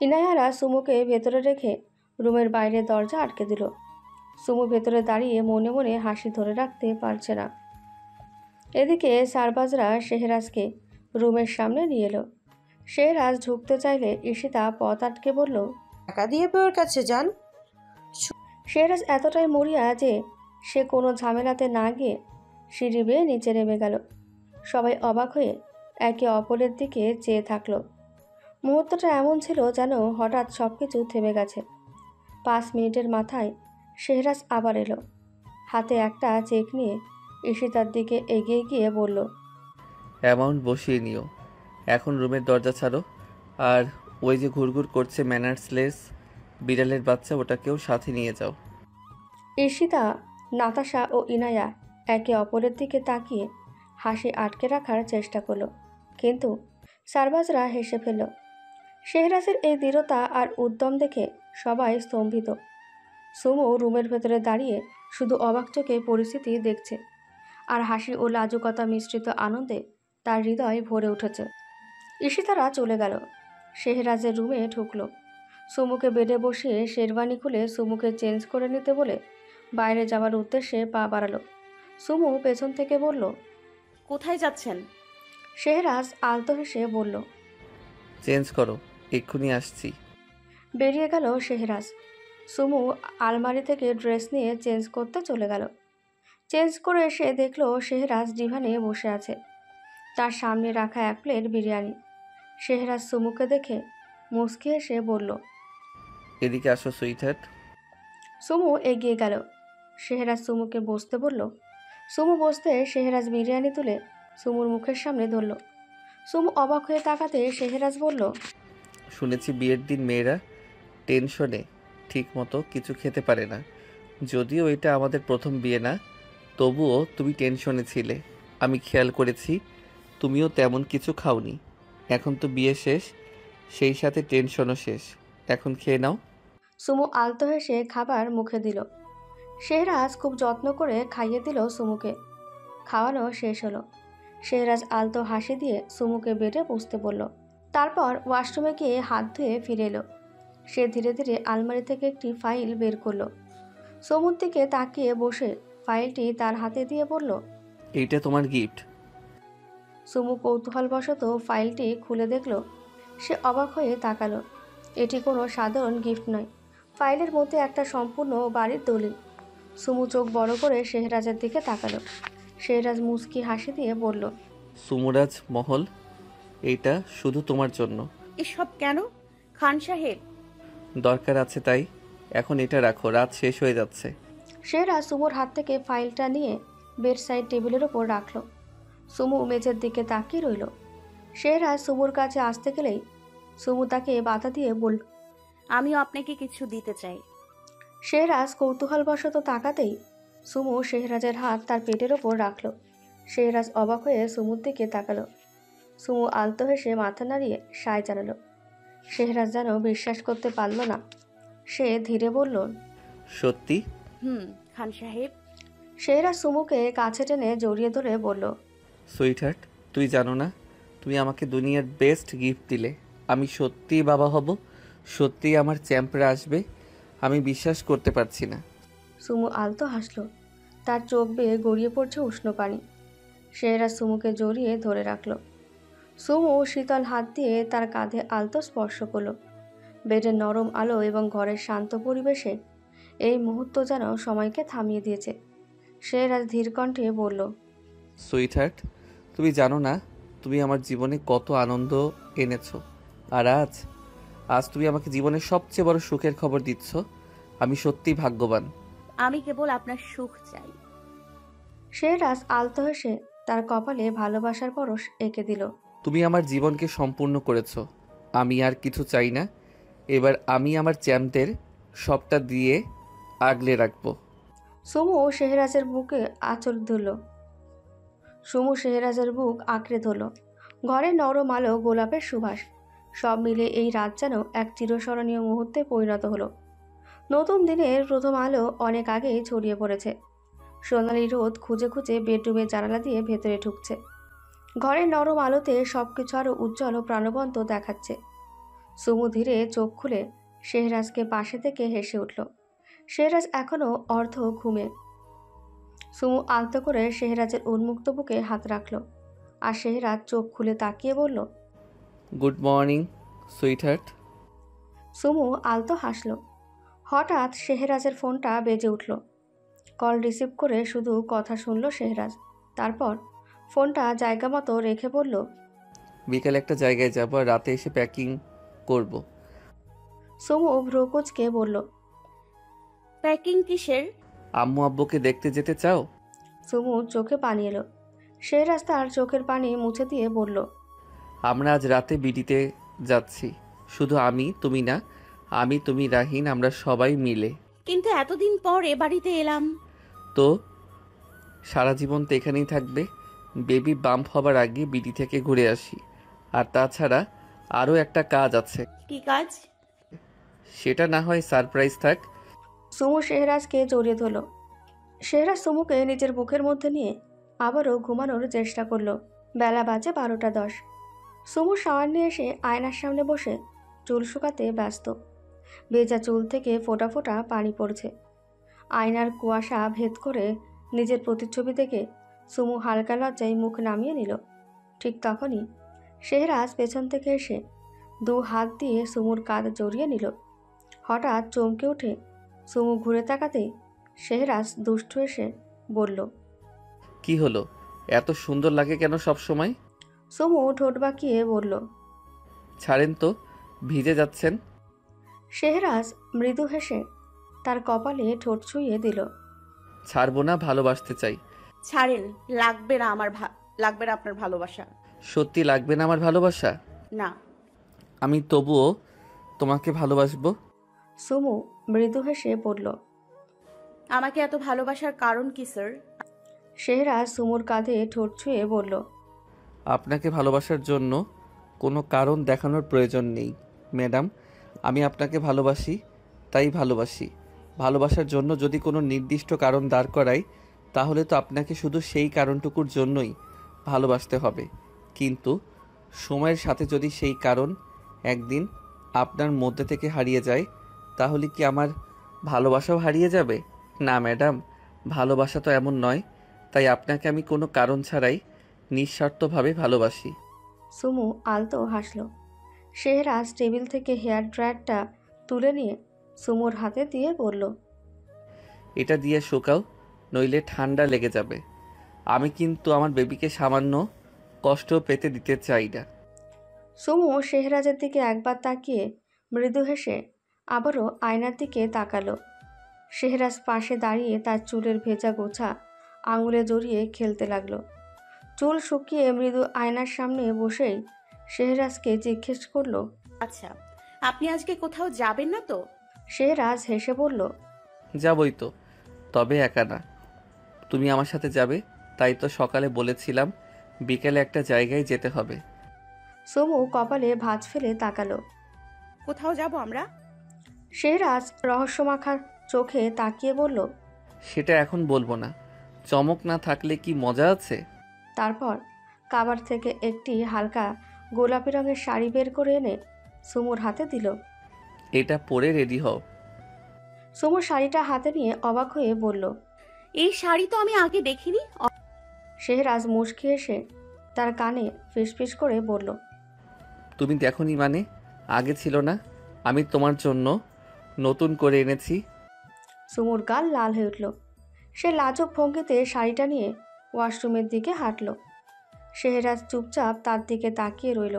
C: ইনায়ারা সুমুকে ভেতরে রেখে রুমের বাইরে দরজা আটকে দিল। সুমু ভেতরে দাঁড়িয়ে মনে মনে হাসি ধরে রাখতে পারছে না। এদিকে সারবাজরা শেহরাজকে রুমের সামনে নিয়ে এলো। শেহরাজ ঢুকতে চাইলে ঈশিতা পথ আটকে বলল,
P: টাকা দিয়ে বউয়ের কাছে যান।
C: শেহরাজ এতটাই মরিয়া যে সে কোনো ঝামেলাতে না গিয়ে সিঁড়ি বেয়ে নিচে নেমে গেল। সবাই অবাক হয়ে একে অপরের দিকে চেয়ে থাকলো। মুহূর্তটা এমন ছিল যেন হঠাৎ সব কিছু থেমে গেছে। 5 মিনিটের মাথায় শেহরাজ আবার এলো। হাতে একটা চেক নিয়ে ঈশিতার দিকে এগিয়ে গিয়ে বলল,
I: অ্যামাউন্ট বসিয়ে নিও। এখন রুমের দরজা ছাড়ো। আর ওই যে ঘুরঘুর করছে ম্যানার্সলেস বিড়ালের বাচ্চা, ওটাকেও সাথে নিয়ে যাও।
C: ঈশিতা, নাতাশা ও ইনায়া একে অপরের দিকে তাকিয়ে হাসি আটকে রাখার চেষ্টা করলো, কিন্তু সারবাজরা হেসে ফেলল। শেহরাজের এই দৃঢ়তা আর উদ্যম দেখে সবাই স্তম্ভিত। সুমু রুমের ভেতরে দাঁড়িয়ে শুধু অবাক চোখে পরিস্থিতি দেখছে, আর হাসি ও লাজুকতা মিশ্রিত আনন্দে তার হৃদয় ভরে উঠেছে। ঈশিতারা চলে গেল। শেহরাজের রুমে ঢুকলো। সুমুকে বেডে বসিয়ে শেরওয়ানি খুলে সুমুকে চেঞ্জ করে নিতে বলে বাইরে যাওয়ার উদ্দেশ্যে পা বাড়ালো। সুমু পেছন থেকে বলল,
A: কোথায় যাচ্ছেন?
C: শেহরাজ আলতো হেসে বলল,
I: চেঞ্জ করো, এক্ষুনি আসছি।
C: বেরিয়ে গেল শেহরাজ। সুমু আলমারি থেকে ড্রেস নিয়ে চেঞ্জ করতে চলে গেল। চেঞ্জ করে এসে দেখলো শেহরাজ ডিভানে বসে আছে, তার সামনে রাখা 1 প্লেট বিরিয়ানি। শেহরাজ সুমুকে দেখে মুচকি এসে বলল,
I: এদিকে আসো সুইটহার্ট।
C: সুমু এগিয়ে গেল। শেহরাজ সুমুকে বসতে বলল। সুমু বসতে শেহরাজ বিরিয়ানি তুলে সুমুর মুখের সামনে ধরল। সুমু অবাক হয়ে তাকাতে শেহরাজ বলল,
I: শুনেছি বিয়ের দিন মেয়েরা টেনশনে ঠিক মতো কিছু খেতে পারে না। যদিও এটা আমাদের প্রথম বিয়ে না, তবুও তুমি টেনশনে ছিলে। আমি খেয়াল করেছি তুমিও তেমন কিছু খাওনি। এখন তো বিয়ে শেষ, সেই সাথে টেনশনও শেষ। এখন খেয়ে নাও।
C: সুমু আলতো হেসে খাবার মুখে দিল। শেহরাজ খুব যত্ন করে খাইয়ে দিল সুমুকে। খাওয়ানো শেষ হলো। শেহরাজ আলতো হাসি দিয়ে সুমুকে বেডে বসতে বলল। তারপর ওয়াশরুমে গিয়ে হাত ধুয়ে ফিরে এলো। সে ধীরে ধীরে আলমারি থেকে একটি ফাইল বের করলো। সুমুর দিকে তাকিয়ে বসে ফাইলটি তার হাতে দিয়ে বলল,
I: এইটা তোমার গিফট।
C: সুমু কৌতূহলবশত ফাইলটি খুলে দেখল। সে অবাক হয়ে তাকালো। এটি কোনো সাধারণ গিফট নয়। ফাইলের মধ্যে একটা সম্পূর্ণ বাড়ির দলিল। সুমু চোখ বড় করে শেহরাজের দিকে তাকালো। শেহরাজ মুচকি হাসি দিয়ে বলল,
I: সুমুরাজ মহল, এইটা শুধু তোমার জন্য।
A: এসব কেন খান সাহেব?
I: দরকার আছে তাই। এখন এটা রাখো, রাত শেষ হয়ে যাচ্ছে।
C: শেহরাজ সুমুর হাত থেকে ফাইলটা নিয়ে বেড সাইড টেবিলের ওপর রাখলো। সুমু মেঝের দিকে তাকিয়ে রইল। শেহরাজ সুমুর কাছে আসতে গেলেই সুমু তাকে বাধা দিয়ে বলল,
A: আমিও আপনাকে কিছু দিতে চাই।
C: শেহরাজ কৌতূহলবশত তাকাতেই সুমু শেহরাজের হাত তার পেটের ওপর রাখল। শেহরাজ অবাক হয়ে সুমুর দিকে তাকালো। সুমু আলতো হেসে মাথা নাড়িয়ে সায় জানালো। শেহরাজ যেন বিশ্বাস করতে পারল না। সে ধীরে বলল,
I: সত্যি?
A: খান সাহেব।
C: শেহরাজ সুমুকে কাছে টেনে জড়িয়ে ধরে বলল,
I: সুইটহার্ট, তুই জানো না তুমি আমাকে দুনিয়ার বেস্ট গিফট দিলে। আমি সত্যিই বাবা হব, সত্যিই আমার চ্যাম্পরা আসবে। আমি বিশ্বাস করতে পারছি না।
C: সুমু আলতো হাসল। তার চোখ বেয়ে গড়িয়ে পড়ছে উষ্ণ পানি। শেহরাজ সুমুকে জড়িয়ে ধরে রাখল। সুমু শীতল হাত দিয়ে তার কাঁধে আলতো স্পর্শ করল। বেডের নরম আলো এবং ঘরের শান্ত পরিবেশে এই মুহূর্ত যেন সময়কে থামিয়ে দিয়েছে। শেহরাজ ধীর কণ্ঠে বলল,
I: সুইটহার্ট, তুমি জানো না তুমি আমার জীবনে কত আনন্দ এনেছো। আর আজ তুমি আমাকে জীবনের সবচেয়ে বড় সুখের খবর দিচ্ছ। আমি সত্যিই ভাগ্যবান।
A: আমি কেবল আপনার সুখ চাই।
C: শেহরাজ আলতো হেসে তার কপালে ভালোবাসার পরশ এঁকে দিল।
I: তুমি আমার জীবনকে সম্পূর্ণ করেছো। আমি আর কিছু চাই না। এবার আমি আমার চ্যাম্পদের সবটা দিয়ে আগলে রাখবো।
C: সুমু শেহরাজের বুকে আঁচল ধরল। সুমু শেহরাজের বুক আঁকড়ে ধরল। ঘরে নরম আলো, গোলাপের সুবাস, সব মিলে এই রাত যেন এক চিরস্মরণীয় মুহূর্তে পরিণত হলো। নতুন দিনের প্রথম আলো অনেক আগেই ছড়িয়ে পড়েছে। সোনালি রোদ খুঁজে খুঁজে বেডরুমের জানালা দিয়ে ভেতরে ঢুকছে। ঘরের নরম আলোতে সবকিছু আরো উজ্জ্বল ও প্রাণবন্ত দেখাচ্ছে। সুমু ধীরে চোখ খুলে শেহরাজকে পাশে থেকে হেসে উঠল। শেহরাজ এখনো অর্ধ ঘুমে। সুমু আলতো করে শেহরাজের উন্মুক্ত বুকে হাত রাখল, আর শেহরাজ চোখ খুলে তাকিয়ে বলল,
I: গুড মর্নিং সুইটহার্ট।
C: সুমু আলতো হাসল। হঠাৎ শেহরাজের ফোনটা বেজে উঠল। কল রিসিভ করে শুধু কথা শুনল শেহরাজ। তারপর ফোনটা জায়গা মতো রেখে বলল,
I: বিকালে একটা জায়গায় যাব আর রাতে এসে প্যাকিং করব।
C: সুমু ভ্রুকুচকে বলল,
A: প্যাকিং কিসের?
I: আম্মু আব্বুকে দেখতে যেতে চাও?
C: সুমু চোখে পানি এলো। শেহরাজ তার চোখের পানি মুছে দিয়ে বলল,
I: আমরা আজ রাতে বিডিতে যাচ্ছি। শুধু আমি, তুমি না, আমি, তুমি, রাহিন, আমরা সবাই মিলে।
A: কিন্তু এতদিন পর এ বাড়িতে এলাম।
I: তো সারা জীবন তো এখানেই থাকবে। বেবি বাম্প হবার আগে বিডি থেকে ঘুরে আসি। আর তাছাড়া আরও একটা কাজ আছে।
A: কি কাজ?
I: সেটা না হয় সারপ্রাইজ থাক।
C: সুমু শেহরাজকে জড়িয়ে ধরল। শেহরাজ সুমুকে নিজের বুকের মধ্যে নিয়ে আবারও ঘুমানোর চেষ্টা করলো। বেলা বাজে 12:10। সুমু শাওয়ার নিয়ে এসে আয়নার সামনে বসে চুল শুকাতে ব্যস্ত। ভেজা চুল থেকে ফোঁটা ফোঁটা পানি পড়ছে। আয়নার কুয়াশা ভেদ করে নিজের প্রতিচ্ছবি দেখে সুমু হালকা লজ্জায় মুখ নামিয়ে নিল। ঠিক তখনই শেহরাজ পেছন থেকে এসে 2 হাত দিয়ে সুমুর কাঁধ জড়িয়ে নিল। হঠাৎ চমকে উঠে সুমু ঘুরে তাকাতেই শেহরাজ দুষ্টু এসে বলল,
I: কি হলো? এত সুন্দর লাগে কেন সব সময়?
C: সুমু ঠোঁট বাঁকিয়ে বলল,
I: ছাড়েন তো, ভিজে যাচ্ছেন।
C: শেহরাজ মৃদু হেসে তার কপালে ঠোঁট ছুঁয়ে দিল।
I: ছাড়বো না, ভালোবাসতে চাই।
A: ছাড়েন, লাগবে না লাগবে না আপনার ভালোবাসা।
I: সত্যি লাগবে না আমার ভালোবাসা?
A: না।
I: আমি তবুও তোমাকে ভালোবাসবো।
C: সুমু মৃদু হেসে বলল,
A: আমাকে এত ভালোবাসার কারণ কি স্যার?
C: শেহরাজ সুমুর কাঁধে ঠোঁট ছুঁয়ে বলল,
I: আপনাকে ভালোবাসার জন্য কোনো কারণ দেখানোর প্রয়োজন নেই ম্যাডাম। আমি আপনাকে ভালোবাসি, তাই ভালোবাসি। ভালোবাসার জন্য যদি কোনো নির্দিষ্ট কারণ দাঁড় করাই, তাহলে তো আপনাকে শুধু সেই কারণটুকুর জন্যই ভালোবাসতে হবে। কিন্তু সময়ের সাথে যদি সেই কারণ একদিন আপনার মধ্যে থেকে হারিয়ে যায়, তাহলে কি আমার ভালোবাসাও হারিয়ে যাবে? না ম্যাডাম, ভালোবাসা তো এমন নয়। তাই আপনাকে আমি কোনো কারণ ছাড়াই নিঃস্বার্থভাবে ভালোবাসি।
C: সুমু আলতো হাসল। শেহরাজ টেবিল থেকে হেয়ার ড্রায়ারটা তুলে নিয়ে সুমুর হাতে দিয়ে বলল,
I: এটা দিয়ে শুকাও, নইলে ঠান্ডা লেগে যাবে। আমি কিন্তু আমার বেবিকে সামান্য কষ্ট পেতে দিতে চাই না।
C: সুমু শেহরাজের দিকে একবার তাকিয়ে মৃদু হেসে আবারও আয়নার দিকে তাকালো। শেহরাজ পাশে দাঁড়িয়ে তার চুলের ভেজা গোছা আঙুলে জড়িয়ে খেলতে লাগলো। চুল শুকিয়ে মৃদু আয়নার সামনে বসেই শেহরাজকে জিজ্ঞেস করলো,
A: আচ্ছা, আপনি আজকে কোথাও যাবেন না তো?
C: শেহরাজ হেসে বলল,
I: যাবই তো, তবে একা না। তুমি আমার সাথে যাবে। তাই তো সকালে বলেছিলাম বিকেলে একটা জায়গায় যেতে হবে।
C: সুমু কপালে ভাঁজ ফেলে তাকালো।
A: কোথাও যাব আমরা?
C: শেহরাজ রহস্যমাখা চোখে তাকিয়ে বলল,
I: সেটা এখন বলবো না। চমক না থাকলে কি মজা আছে?
C: তারপর কাবার থেকে একটি হালকা গোলাপি রঙের শাড়ি বের করে এনে সুমুর হাতে দিল।
I: এটা পরে রেডি হও।
C: সুমু শাড়িটা হাতে নিয়ে অবাক হয়ে বলল,
A: এই শাড়ি তো আমি আগে দেখিনি।
C: শেহরাজ মুচকি এসে তার কানে ফিসফিস করে বলল,
I: তুমি দেখোনি মানে? আগে ছিল না? আমি তোমার জন্য নতুন করে এনেছি।
C: সুমুর গাল লাল হয়ে উঠল। সে লাজুক ভঙ্গিতে শাড়িটা নিয়ে ওয়াশরুমের দিকে হাঁটল। শেহরাজ চুপচাপ তার দিকে তাকিয়ে রইল,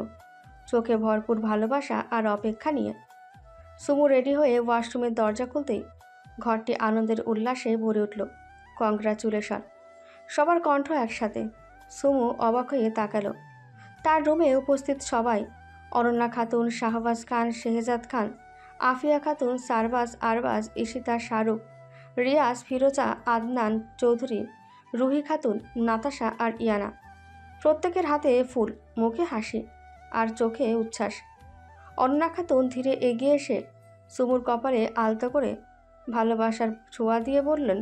C: চোখে ভরপুর ভালোবাসা আর অপেক্ষা নিয়ে। সুমু রেডি হয়ে ওয়াশরুমের দরজা খুলতেই ঘরটি আনন্দের উল্লাসে ভরে উঠল। কংগ্রাচুলেশন! সবার কণ্ঠ একসাথে। সুমু অবাক হয়ে তাকালো। তার রুমে উপস্থিত সবাই, অনন্যা খাতুন, শাহবাজ খান, শেহজাদ খান, আফিয়া খাতুন, সারবাজ, আরবাজ, ঈশিতা, শাহরুখ, রিয়াজ, ফিরোজা, আদনান চৌধুরী, রুহি খাতুন, নাতাশা আর ইয়ানা। প্রত্যেকের হাতে ফুল, মুখে হাসি আর চোখে উচ্ছ্বাস। অনন্যা খাতুন ধীরে এগিয়ে এসে সুমুর কপালে আলতো করে ভালোবাসার ছোঁয়া দিয়ে বললেন,